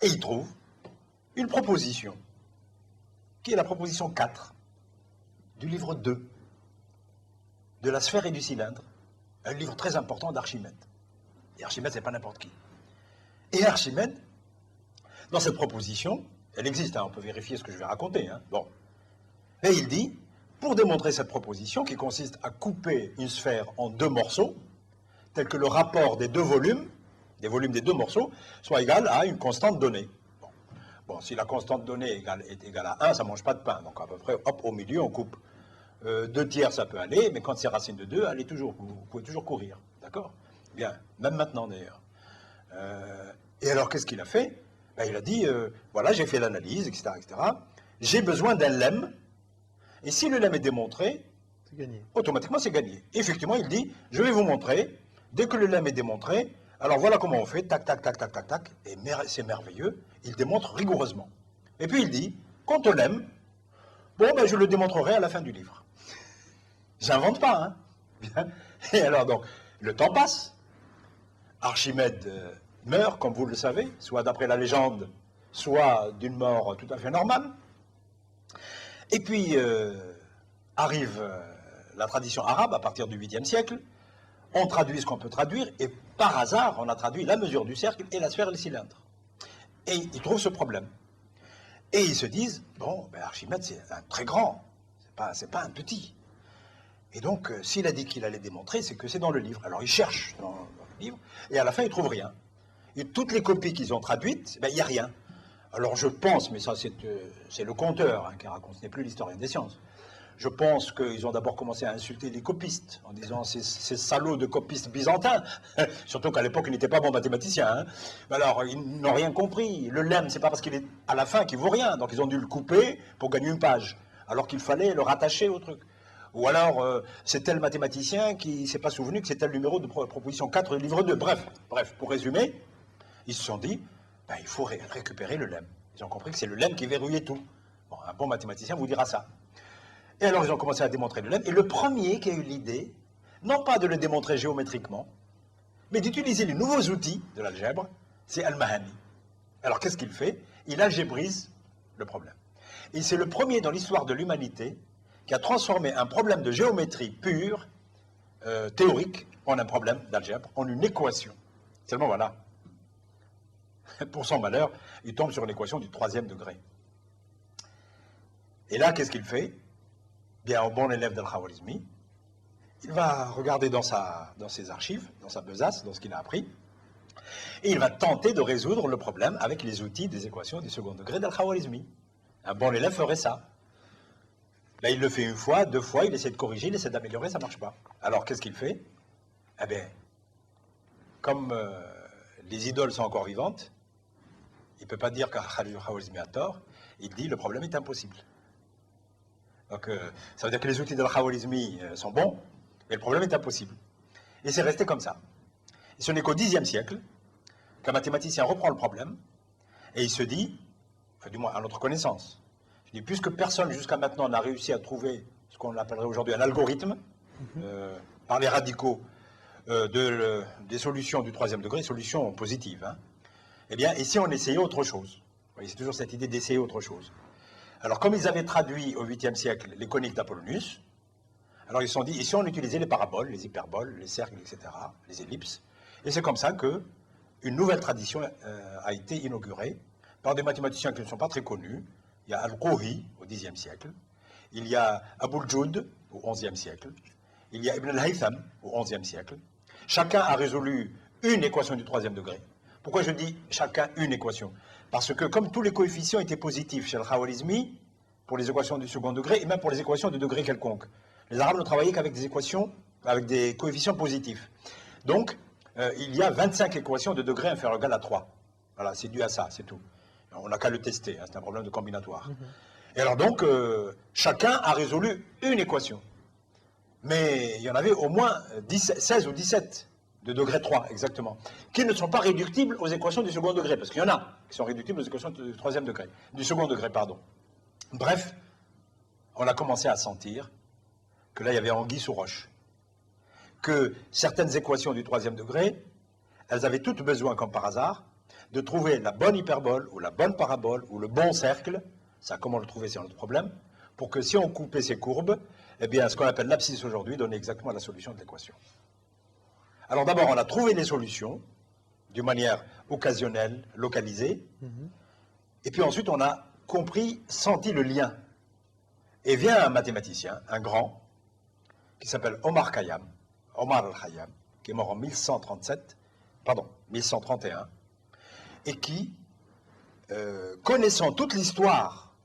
et il trouve une proposition, qui est la proposition 4 du livre 2 de la sphère et du cylindre. un livre très important d'Archimède. Et Archimède, c'est pas n'importe qui. Et Archimède, dans cette proposition, elle existe, hein, on peut vérifier ce que je vais raconter. Hein, bon. Et il dit, pour démontrer cette proposition, qui consiste à couper une sphère en deux morceaux, tel que le rapport des deux volumes, des volumes des deux morceaux, soit égal à une constante donnée. Bon, si la constante donnée est égale à 1, ça ne mange pas de pain. Donc à peu près, hop, au milieu, on coupe. 2/3, ça peut aller, mais quand c'est racine de 2, allez toujours, vous pouvez toujours courir. D'accord? Bien, même maintenant d'ailleurs. Et alors, qu'est-ce qu'il a fait? Ben, il a dit, voilà, j'ai fait l'analyse, etc., etc. J'ai besoin d'un lemme, et si le lemme est démontré, C'est gagné. automatiquement c'est gagné. Et effectivement, il dit, je vais vous montrer, dès que le lemme est démontré, alors voilà comment on fait, tac, tac, tac, tac, tac, tac, et c'est merveilleux, il démontre rigoureusement. Et puis il dit, quant au lemme, bon, ben je le démontrerai à la fin du livre. J'invente pas, hein. Bien. Et alors donc, le temps passe, Archimède meurt, comme vous le savez, soit d'après la légende, soit d'une mort tout à fait normale. Et puis arrive la tradition arabe à partir du 8e siècle. On traduit ce qu'on peut traduire, et par hasard, on a traduit la mesure du cercle et la sphère et le cylindre. Et ils trouvent ce problème. Et ils se disent, bon, ben Archimède, c'est un très grand, c'est pas un petit. Et donc, s'il a dit qu'il allait démontrer, c'est que c'est dans le livre. Alors, ils cherchent dans le livre, et à la fin, ils ne trouvent rien. Et toutes les copies qu'ils ont traduites, ben, il n'y a rien. Alors, je pense, mais ça, c'est le conteur hein, qui raconte, ce n'est plus l'historien des sciences. Je pense qu'ils ont d'abord commencé à insulter les copistes, en disant ces salauds de copistes byzantins, surtout qu'à l'époque, ils n'étaient pas bons mathématiciens. Hein. Alors, ils n'ont rien compris. Le lemme, c'est pas parce qu'il est à la fin qu'il vaut rien. Donc, ils ont dû le couper pour gagner une page, alors qu'il fallait le rattacher au truc. Ou alors, c'est tel mathématicien qui ne s'est pas souvenu que c'est tel numéro de proposition 4 du livre 2. Bref, pour résumer, ils se sont dit, ben, il faut récupérer le lemme. Ils ont compris que c'est le lemme qui verrouillait tout. Bon, un bon mathématicien vous dira ça. Et alors, ils ont commencé à démontrer le lemme. Et le premier qui a eu l'idée, non pas de le démontrer géométriquement, mais d'utiliser les nouveaux outils de l'algèbre, c'est Al-Mahani. Alors, qu'est-ce qu'il fait? Il algébrise le problème. Et c'est le premier dans l'histoire de l'humanité qui a transformé un problème de géométrie pure, théorique, en un problème d'algèbre, en une équation. Seulement voilà. Pour son malheur, il tombe sur une équation du 3e degré. Et là, qu'est-ce qu'il fait? Bien, au bon élève d'Al-Khwarizmi, il va regarder dans ses archives, dans sa besace, dans ce qu'il a appris, et il va tenter de résoudre le problème avec les outils des équations du 2e degré d'Al-Khwarizmi. Un bon élève ferait ça. Là, il le fait une fois, 2 fois, il essaie de corriger, il essaie d'améliorer, ça ne marche pas. Alors, qu'est-ce qu'il fait? Eh bien, comme les idoles sont encore vivantes, il ne peut pas dire qu'Al-Khwarizmi a tort, il dit le problème est impossible. Donc, ça veut dire que les outils d'Al-Khwarizmi sont bons, mais le problème est impossible. Et c'est resté comme ça. Et ce n'est qu'au 10e siècle qu'un mathématicien reprend le problème, et il se dit, enfin, du moins à notre connaissance, je dis, puisque personne jusqu'à maintenant n'a réussi à trouver ce qu'on appellerait aujourd'hui un algorithme, par les radicaux des solutions du 3e degré, solutions positives, hein, eh bien, et si on essayait autre chose? Vous voyez, c'est toujours cette idée d'essayer autre chose. Alors, comme ils avaient traduit au 8e siècle les coniques d'Apollonius, alors ils se sont dit, et si on utilisait les paraboles, les hyperboles, les cercles, etc., les ellipses, et c'est comme ça qu'une nouvelle tradition a été inaugurée par des mathématiciens qui ne sont pas très connus. Il y a Al-Quhi au 10e siècle, il y a Abul-Joud au 11e siècle, il y a Ibn al-Haytham au 11e siècle. Chacun a résolu une équation du 3e degré. Pourquoi je dis chacun une équation? Parce que comme tous les coefficients étaient positifs chez Al-Khwarizmi, pour les équations du 2e degré, et même pour les équations de degré quelconque, les Arabes ne travaillaient qu'avec des équations, avec des coefficients positifs. Donc, il y a 25 équations de degré inférieur ou égal à 3. Voilà, c'est dû à ça, c'est tout. On n'a qu'à le tester, hein, c'est un problème de combinatoire. Et alors donc, chacun a résolu une équation. Mais il y en avait au moins 16 ou 17 de degré 3, exactement, qui ne sont pas réductibles aux équations du 2e degré, parce qu'il y en a qui sont réductibles aux équations du 3e degré, du 2e degré, pardon. Bref, on a commencé à sentir que là, il y avait anguille sous roche. Que certaines équations du 3e degré, elles avaient toutes besoin, comme par hasard, de trouver la bonne hyperbole, ou la bonne parabole, ou le bon cercle, ça, comment le trouver, c'est notre problème, pour que si on coupait ces courbes, eh bien, ce qu'on appelle l'abscisse aujourd'hui donnait exactement la solution de l'équation. Alors d'abord, on a trouvé les solutions, d'une manière occasionnelle, localisée, et puis ensuite on a compris, senti le lien. Et vient un mathématicien, un grand, qui s'appelle Omar al-Khayyam, qui est mort en 1131, et qui, connaissant toute l'histoire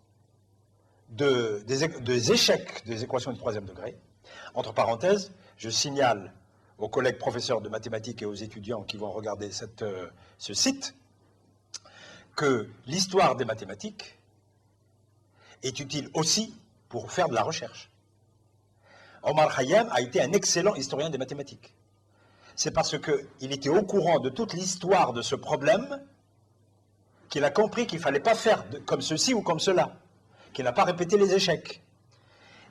des échecs des équations du troisième degré, entre parenthèses, je signale aux collègues professeurs de mathématiques et aux étudiants qui vont regarder ce site, que l'histoire des mathématiques est utile aussi pour faire de la recherche. Omar Khayyam a été un excellent historien des mathématiques. C'est parce qu'il était au courant de toute l'histoire de ce problème qu'il a compris qu'il ne fallait pas faire comme ceci ou comme cela, qu'il n'a pas répété les échecs.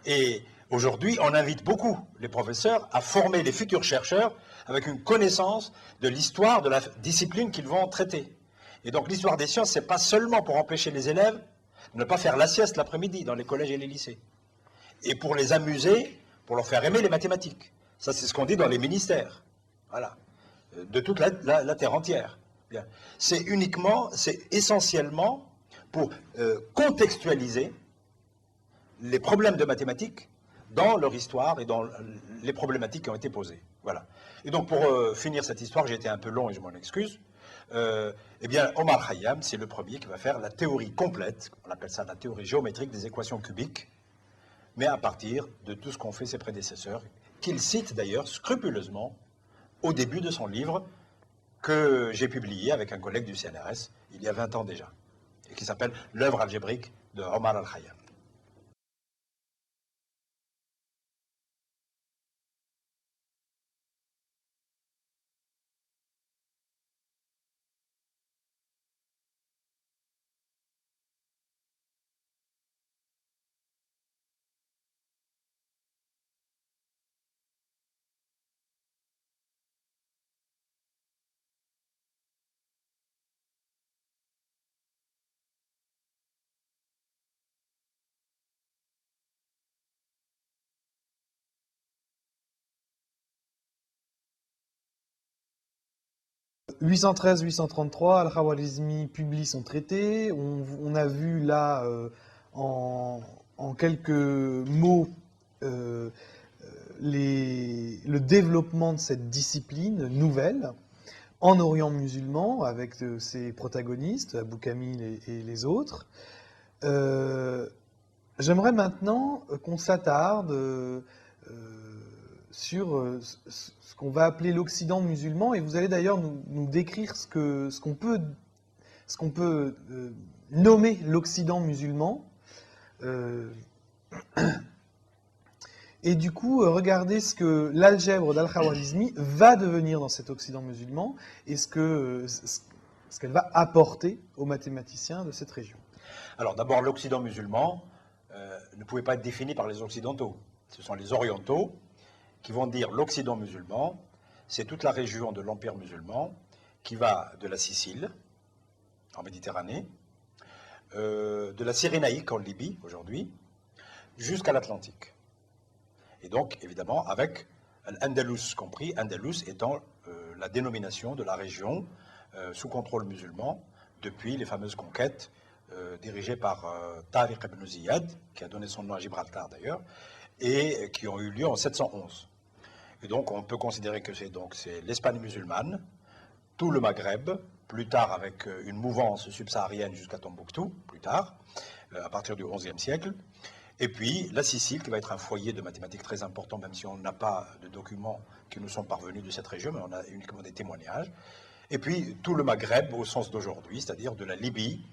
Et aujourd'hui, on invite beaucoup les professeurs à former les futurs chercheurs avec une connaissance de l'histoire de la discipline qu'ils vont traiter. Et donc l'histoire des sciences, ce n'est pas seulement pour empêcher les élèves de ne pas faire la sieste l'après-midi dans les collèges et les lycées. Et pour les amuser, pour leur faire aimer les mathématiques. Ça, c'est ce qu'on dit dans les ministères. Voilà. De toute la terre entière. C'est essentiellement pour contextualiser les problèmes de mathématiques dans leur histoire et dans les problématiques qui ont été posées. Voilà. Et donc, pour finir cette histoire, j'ai été un peu long et je m'en excuse. Eh bien, Omar Khayyam, c'est le premier qui va faire la théorie complète, on appelle ça la théorie géométrique des équations cubiques, mais à partir de tout ce qu'ont fait ses prédécesseurs, qu'il cite d'ailleurs scrupuleusement au début de son livre que j'ai publié avec un collègue du CNRS il y a 20 ans déjà, et qui s'appelle « L'œuvre algébrique de Omar al-Khayyam ». « 813-833, Al-Khawarizmi publie son traité. On a vu là, en quelques mots, le développement de cette discipline nouvelle en Orient musulman, avec ses protagonistes, Abou Kamil et les autres. J'aimerais maintenant qu'on s'attarde sur ce qu'on va appeler l'Occident musulman, et vous allez d'ailleurs nous décrire ce qu'on peut nommer l'Occident musulman. Et du coup, regardez ce que l'algèbre d'Al-Khawarizmi va devenir dans cet Occident musulman, et ce qu'elle va apporter aux mathématiciens de cette région. Alors d'abord, l'Occident musulman ne pouvait pas être défini par les Occidentaux. Ce sont les Orientaux qui vont dire l'Occident musulman, c'est toute la région de l'Empire musulman qui va de la Sicile, en Méditerranée, de la Cyrénaïque en Libye, aujourd'hui, jusqu'à l'Atlantique. Et donc, évidemment, avec l'Andalus compris, Andalus étant la dénomination de la région sous contrôle musulman depuis les fameuses conquêtes dirigées par Tariq ibn Ziyad, qui a donné son nom à Gibraltar d'ailleurs, et qui ont eu lieu en 711. Et donc, on peut considérer que c'est l'Espagne musulmane, tout le Maghreb, plus tard avec une mouvance subsaharienne jusqu'à Tombouctou, plus tard, à partir du XIe siècle, et puis la Sicile, qui va être un foyer de mathématiques très important, même si on n'a pas de documents qui nous sont parvenus de cette région, mais on a uniquement des témoignages, et puis tout le Maghreb au sens d'aujourd'hui, c'est-à-dire de la Libye,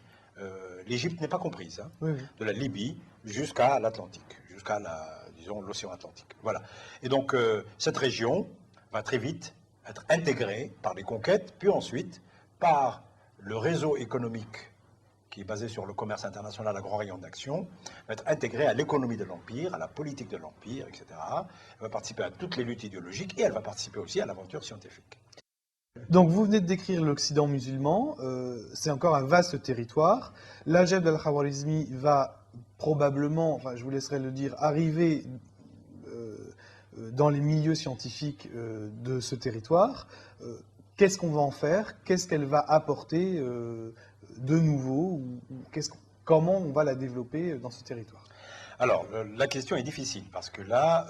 l'Égypte n'est pas comprise, hein, oui. De la Libye jusqu'à l'Atlantique, jusqu'à l'océan Atlantique. Voilà. Et donc, cette région va très vite être intégrée par les conquêtes, puis ensuite par le réseau économique qui est basé sur le commerce international à grand rayon d'action, va être intégrée à l'économie de l'Empire, à la politique de l'Empire, etc. Elle va participer à toutes les luttes idéologiques et elle va participer aussi à l'aventure scientifique. Donc vous venez de décrire l'Occident musulman, c'est encore un vaste territoire. L'algèbre d'Al-Khawarizmi va probablement, enfin je vous laisserai le dire, arriver dans les milieux scientifiques de ce territoire. Qu'est-ce qu'on va en faire? Qu'est-ce qu'elle va apporter de nouveau? Comment on va la développer dans ce territoire? Alors, la question est difficile, parce que là,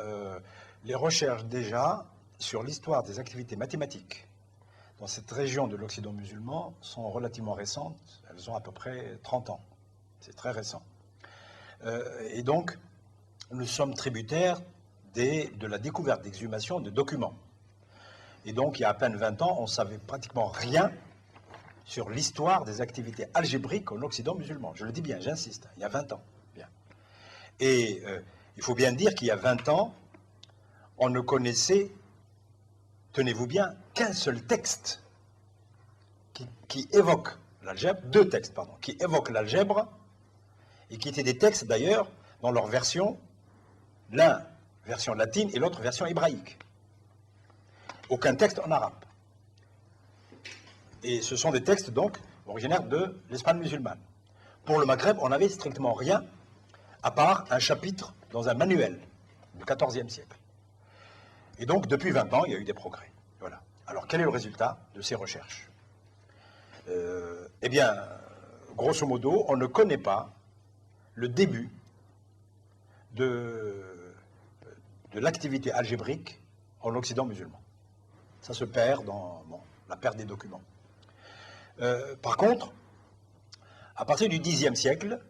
les recherches déjà sur l'histoire des activités mathématiques dans cette région de l'Occident musulman sont relativement récentes. Elles ont à peu près 30 ans. C'est très récent. Et donc, nous sommes tributaires de la découverte d'exhumations de documents. Et donc, il y a à peine 20 ans, on ne savait pratiquement rien sur l'histoire des activités algébriques en Occident musulman. Je le dis bien, j'insiste, il y a 20 ans. Bien. Et il faut bien dire qu'il y a 20 ans, on ne connaissait, tenez-vous bien, qu'un seul texte qui évoque l'algèbre, deux textes, pardon, qui évoquent l'algèbre, et qui étaient des textes d'ailleurs dans leur version, l'un version latine et l'autre version hébraïque. Aucun texte en arabe. Et ce sont des textes donc originaires de l'Espagne musulmane. Pour le Maghreb, on n'avait strictement rien, à part un chapitre dans un manuel du XIVe siècle. Et donc, depuis 20 ans, il y a eu des progrès. Voilà. Alors, quel est le résultat de ces recherches? Eh bien, grosso modo, on ne connaît pas le début de l'activité algébrique en Occident musulman. Ça se perd dans la perte des documents. Par contre, à partir du Xe siècle,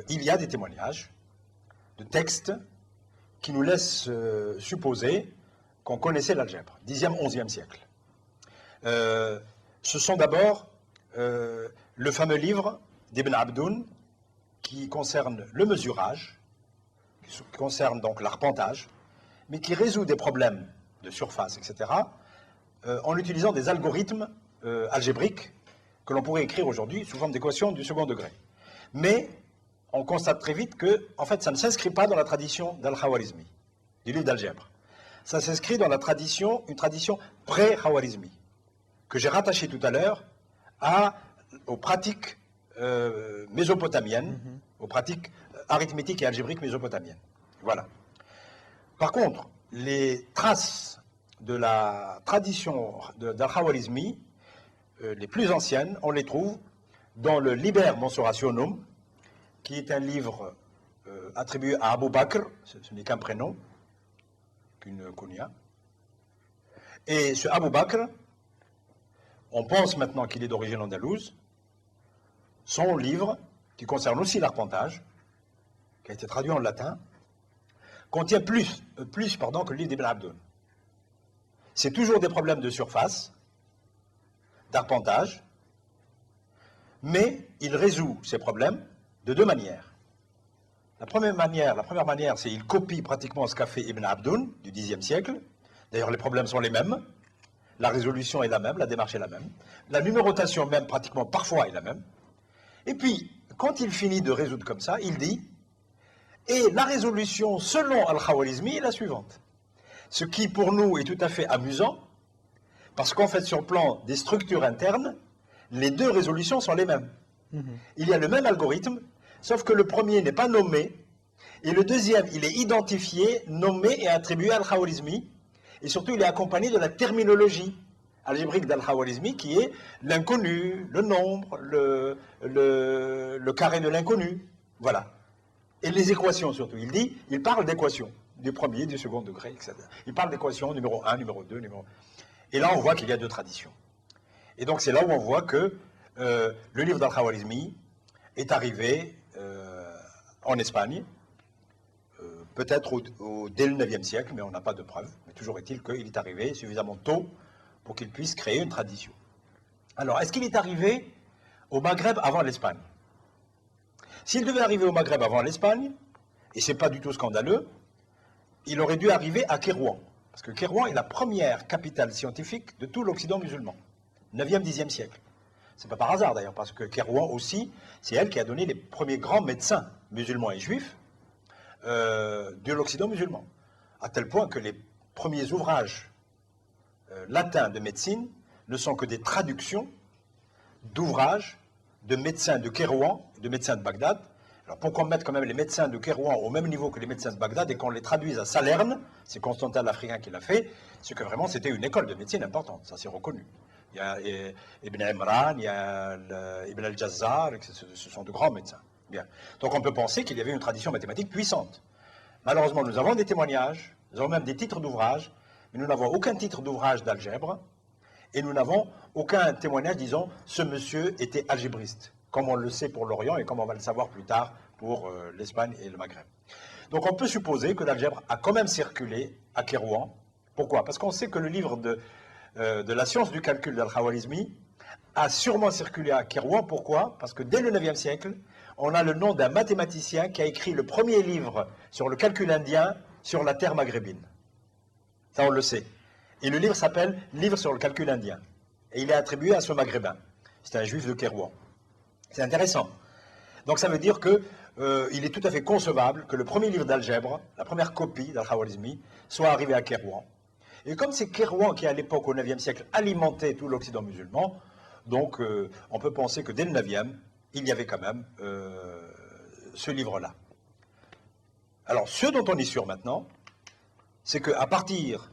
il y a des témoignages de textes qui nous laissent supposer qu'on connaissait l'algèbre, Xe, XIe siècle. Ce sont d'abord le fameux livre d'Ibn Abdoun qui concerne le mesurage, qui concerne donc l'arpentage, mais qui résout des problèmes de surface, etc., en utilisant des algorithmes algébriques que l'on pourrait écrire aujourd'hui sous forme d'équations du second degré. Mais on constate très vite que, en fait, ça ne s'inscrit pas dans la tradition d'Al-Khawarizmi, du livre d'algèbre. Ça s'inscrit dans la tradition, une tradition pré-Khawarizmi, que j'ai rattachée tout à l'heure aux pratiques mésopotamiennes, aux pratiques arithmétiques et algébriques mésopotamiennes. Voilà. Par contre, les traces de la tradition d'Al-Khawarizmi, les plus anciennes, on les trouve dans le Liber Mensurationum, qui est un livre attribué à Abu Bakr, ce n'est qu'un prénom, qu'une kunya. Et ce Abu Bakr, on pense maintenant qu'il est d'origine andalouse. Son livre, qui concerne aussi l'arpentage, qui a été traduit en latin, contient plus que le livre d'Ibn Abdoun. C'est toujours des problèmes de surface, d'arpentage, mais il résout ces problèmes de deux manières. La première manière, c'est qu'il copie pratiquement ce qu'a fait Ibn Abdoun du Xe siècle. D'ailleurs, les problèmes sont les mêmes. La résolution est la même, la démarche est la même. La numérotation même, pratiquement, parfois, est la même. Et puis, quand il finit de résoudre comme ça, il dit « Et la résolution, selon Al-Khawarizmi, est la suivante. » Ce qui, pour nous, est tout à fait amusant, parce qu'en fait, sur le plan des structures internes, les deux résolutions sont les mêmes. Il y a le même algorithme, sauf que le premier n'est pas nommé, et le deuxième, il est identifié, nommé et attribué à Al-Khawarizmi, et surtout, il est accompagné de la terminologie algébrique d'Al-Khawarizmi, qui est l'inconnu, le nombre, le carré de l'inconnu. Voilà. Et les équations, surtout. Il parle d'équations, du premier, du second degré, etc. Il parle d'équations, numéro 1, numéro 2, numéro... Et là, on voit qu'il y a deux traditions. Et donc, c'est là où on voit que le livre d'Al-Khawarizmi est arrivé en Espagne, peut-être dès le IXe siècle, mais on n'a pas de preuves. Mais toujours est-il qu'il est arrivé suffisamment tôt pour qu'il puisse créer une tradition. Alors, est-ce qu'il est arrivé au Maghreb avant l'Espagne? S'il devait arriver au Maghreb avant l'Espagne, et ce n'est pas du tout scandaleux, il aurait dû arriver à Kérouan. Parce que Kérouan est la première capitale scientifique de tout l'Occident musulman, 9e, 10e siècle. Ce n'est pas par hasard d'ailleurs, parce que Kérouan aussi, c'est elle qui a donné les premiers grands médecins musulmans et juifs de l'Occident musulman. À tel point que les premiers ouvrages latins de médecine ne sont que des traductions d'ouvrages de médecins de Kérouan, de médecins de Bagdad, Alors pourquoi mettre quand même les médecins de Kérouan au même niveau que les médecins de Bagdad et qu'on les traduise à Salerne, c'est Constantin l'Africain qui l'a fait, c'est que vraiment c'était une école de médecine importante, ça c'est reconnu. Il y a Ibn Imran, il y a Ibn al-Jazzar, ce sont de grands médecins. Bien. Donc on peut penser qu'il y avait une tradition mathématique puissante. Malheureusement, nous avons des témoignages, nous avons même des titres d'ouvrages, mais nous n'avons aucun titre d'ouvrage d'algèbre, et nous n'avons aucun témoignage disant « ce monsieur était algébriste », comme on le sait pour l'Orient et comme on va le savoir plus tard pour l'Espagne et le Maghreb. Donc on peut supposer que l'algèbre a quand même circulé à Kérouan. Pourquoi? Parce qu'on sait que le livre de la science du calcul d'Al-Khwarizmi a sûrement circulé à Kérouan. Pourquoi? Parce que dès le IXe siècle, on a le nom d'un mathématicien qui a écrit le premier livre sur le calcul indien sur la terre maghrébine. Ça, on le sait. Et le livre s'appelle « Livre sur le calcul indien ». Et il est attribué à ce maghrébin. C'est un juif de Kérouan. C'est intéressant. Donc ça veut dire qu'il est tout à fait concevable que le premier livre d'algèbre, la première copie d'Al-Khwarizmi, soit arrivé à Kérouan. Et comme c'est Kérouan qui, à l'époque, au IXe siècle, alimentait tout l'Occident musulman, donc on peut penser que dès le IXe, il y avait quand même ce livre-là. Alors, ce dont on est sûr maintenant, c'est qu'à partir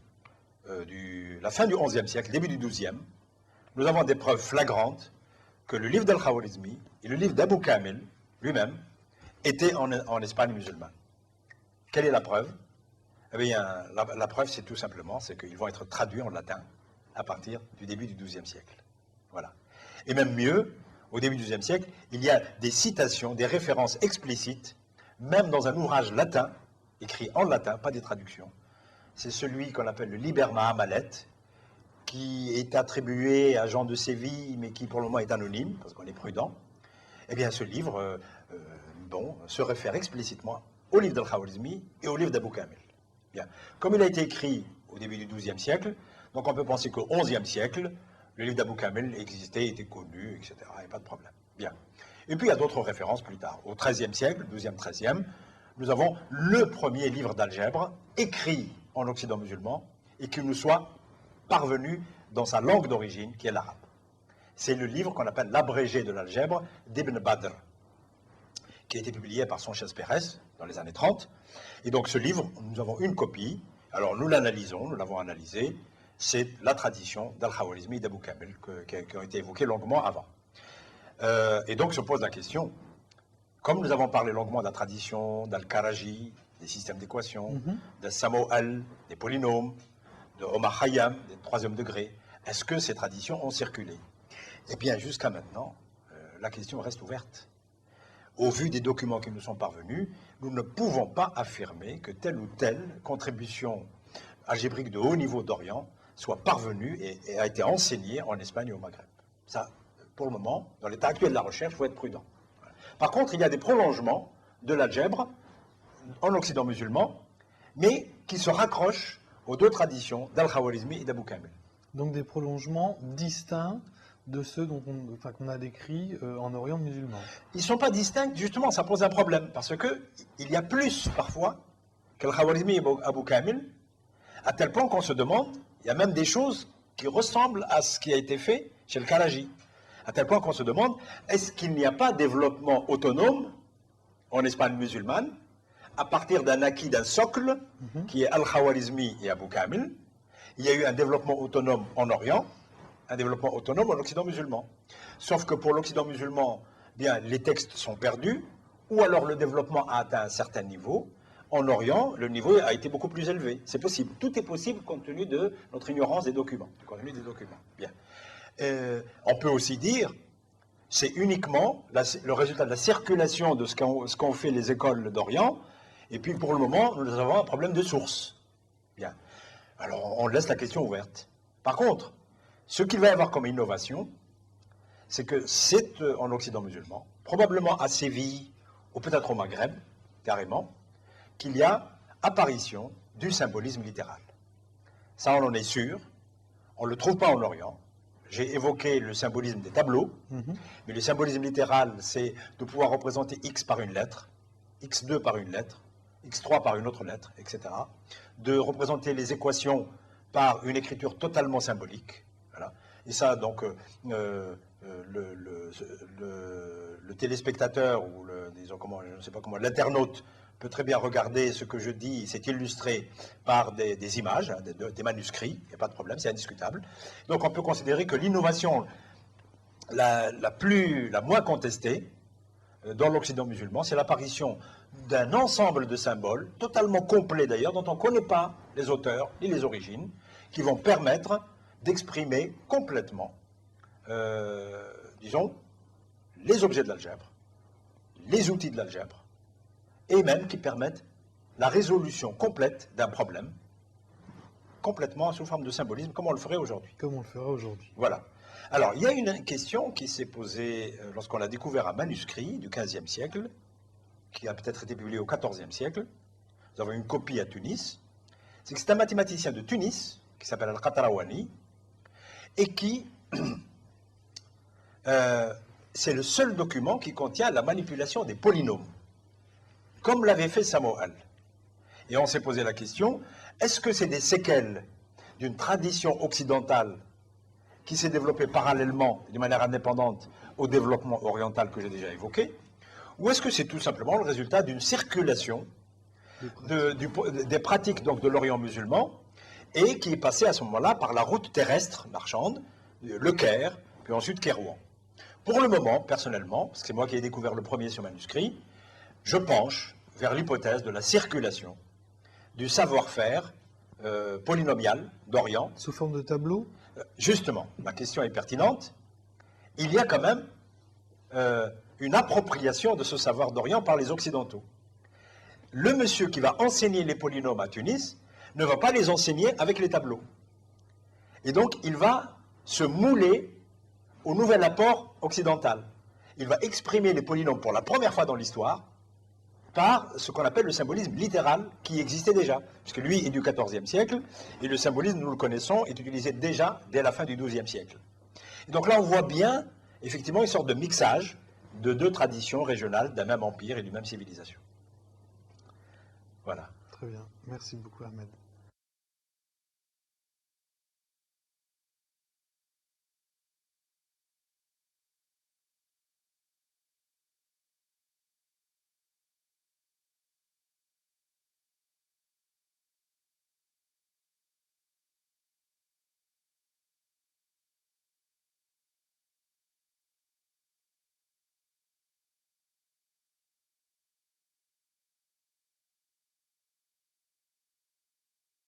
de la fin du XIe siècle, début du XIIe, nous avons des preuves flagrantes que le livre d'Al-Khwarizmi et le livre d'Abou Kamil lui-même étaient en Espagne musulmane. Quelle est la preuve? Eh bien, la preuve, c'est tout simplement, c'est qu'ils vont être traduits en latin à partir du début du XIIe siècle. Voilà. Et même mieux, au début du XIIe siècle, il y a des citations, des références explicites, même dans un ouvrage latin, écrit en latin, pas des traductions. C'est celui qu'on appelle le Liber Mahamalet, qui est attribué à Jean de Séville, mais qui pour le moment est anonyme, parce qu'on est prudent. Eh bien, ce livre se réfère explicitement au livre d'Al-Khwarizmi et au livre d'Abou Kamil. Bien. Comme il a été écrit au début du XIIe siècle, donc on peut penser qu'au XIe siècle, le livre d'Abou Kamil existait, était connu, etc. Il n'y a pas de problème. Bien. Et puis il y a d'autres références plus tard. Au XIIIe siècle, XIIe, XIIIe, nous avons le premier livre d'algèbre écrit en Occident musulman et qui nous soit parvenu dans sa langue d'origine, qui est l'arabe. C'est le livre qu'on appelle l'abrégé de l'algèbre d'Ibn Badr, qui a été publié par Sanchez Pérez dans les années 30. Et donc ce livre, nous avons une copie. Alors nous l'analysons, nous l'avons analysé. C'est la tradition d'Al-Khwarizmi et d'Abou Kamil qui ont été évoquées longuement avant. Et donc se pose la question, comme nous avons parlé longuement de la tradition d'Al-Karaji, des systèmes d'équations, de Samo'al, des polynômes, de Omar Khayyam, des troisième degrés, est-ce que ces traditions ont circulé? Eh bien, jusqu'à maintenant, la question reste ouverte. Au vu des documents qui nous sont parvenus, nous ne pouvons pas affirmer que telle ou telle contribution algébrique de haut niveau d'Orient soit parvenue et a été enseignée en Espagne et au Maghreb. Ça, pour le moment, dans l'état actuel de la recherche, il faut être prudent. Par contre, il y a des prolongements de l'algèbre en Occident musulman, mais qui se raccrochent aux deux traditions d'Al-Khwarizmi et d'Abou Kamil. Donc des prolongements distincts de ceux qu'on a décrits en Orient musulman. Ils ne sont pas distincts, justement, ça pose un problème, parce qu'il y a plus, parfois, qu'Al-Khwarizmi et Abou Kamil, à tel point qu'on se demande, il y a même des choses qui ressemblent à ce qui a été fait chez le Karaji, à tel point qu'on se demande, est-ce qu'il n'y a pas développement autonome en Espagne musulmane, à partir d'un acquis d'un socle, qui est Al-Khwarizmi et Abou Kamil. Il y a eu un développement autonome en Orient, un développement autonome en Occident musulman. Sauf que pour l'Occident musulman, bien, les textes sont perdus, ou alors le développement a atteint un certain niveau. En Orient, le niveau a été beaucoup plus élevé. C'est possible. Tout est possible compte tenu de notre ignorance des documents. Bien. On peut aussi dire, c'est uniquement le résultat de la circulation de ce qu'ont fait les écoles d'Orient, et puis pour le moment, nous avons un problème de source. Bien. Alors on laisse la question ouverte. Par contre, ce qu'il va y avoir comme innovation, c'est que c'est en Occident musulman, probablement à Séville, ou peut-être au Maghreb, carrément, qu'il y a apparition du symbolisme littéral. Ça, on en est sûr. On ne le trouve pas en Orient. J'ai évoqué le symbolisme des tableaux, mais le symbolisme littéral, c'est de pouvoir représenter X par une lettre, X2 par une lettre, X3 par une autre lettre, etc. De représenter les équations par une écriture totalement symbolique. Voilà. Et ça, donc, le téléspectateur ou disons comment, je ne sais pas comment, l'internaute peut très bien regarder ce que je dis, c'est illustré par des images, hein, des manuscrits, il n'y a pas de problème, c'est indiscutable. Donc on peut considérer que l'innovation la moins contestée dans l'Occident musulman, c'est l'apparition d'un ensemble de symboles, totalement complet d'ailleurs, dont on ne connaît pas les auteurs ni les origines, qui vont permettre d'exprimer complètement, disons, les objets de l'algèbre, les outils de l'algèbre, et même qui permettent la résolution complète d'un problème, complètement sous forme de symbolisme, comme on le ferait aujourd'hui. Comme on le fera aujourd'hui. Voilà. Alors, il y a une question qui s'est posée lorsqu'on a découvert un manuscrit du XVe siècle, qui a peut-être été publié au XIVe siècle. Nous avons une copie à Tunis. C'est un mathématicien de Tunis, qui s'appelle Al-Qatarawani, et qui... c'est le seul document qui contient la manipulation des polynômes, comme l'avait fait Samohal. Et on s'est posé la question, est-ce que c'est des séquelles d'une tradition occidentale qui s'est développée parallèlement, de manière indépendante, au développement oriental que j'ai déjà évoqué, ou est-ce que c'est tout simplement le résultat d'une circulation des pratiques donc, de l'Orient musulman, et qui est passée à ce moment-là par la route terrestre marchande, le Caire, puis ensuite Kairouan. Pour le moment, personnellement, parce que c'est moi qui ai découvert le premier sur manuscrit, je penche vers l'hypothèse de la circulation du savoir-faire polynomial d'Orient. Sous forme de tableau? Justement, ma question est pertinente. Il y a quand même une appropriation de ce savoir d'Orient par les Occidentaux. Le monsieur qui va enseigner les polynômes à Tunis ne va pas les enseigner avec les tableaux. Et donc, il va se mouler au nouvel apport occidental. Il va exprimer les polynômes pour la première fois dans l'histoire par ce qu'on appelle le symbolisme littéral qui existait déjà, puisque lui est du XIVe siècle, et le symbolisme, nous le connaissons, est utilisé déjà dès la fin du XIIe siècle. Et donc là, on voit bien, effectivement, une sorte de mixage de deux traditions régionales d'un même empire et d'une même civilisation. Voilà. Très bien. Merci beaucoup, Ahmed.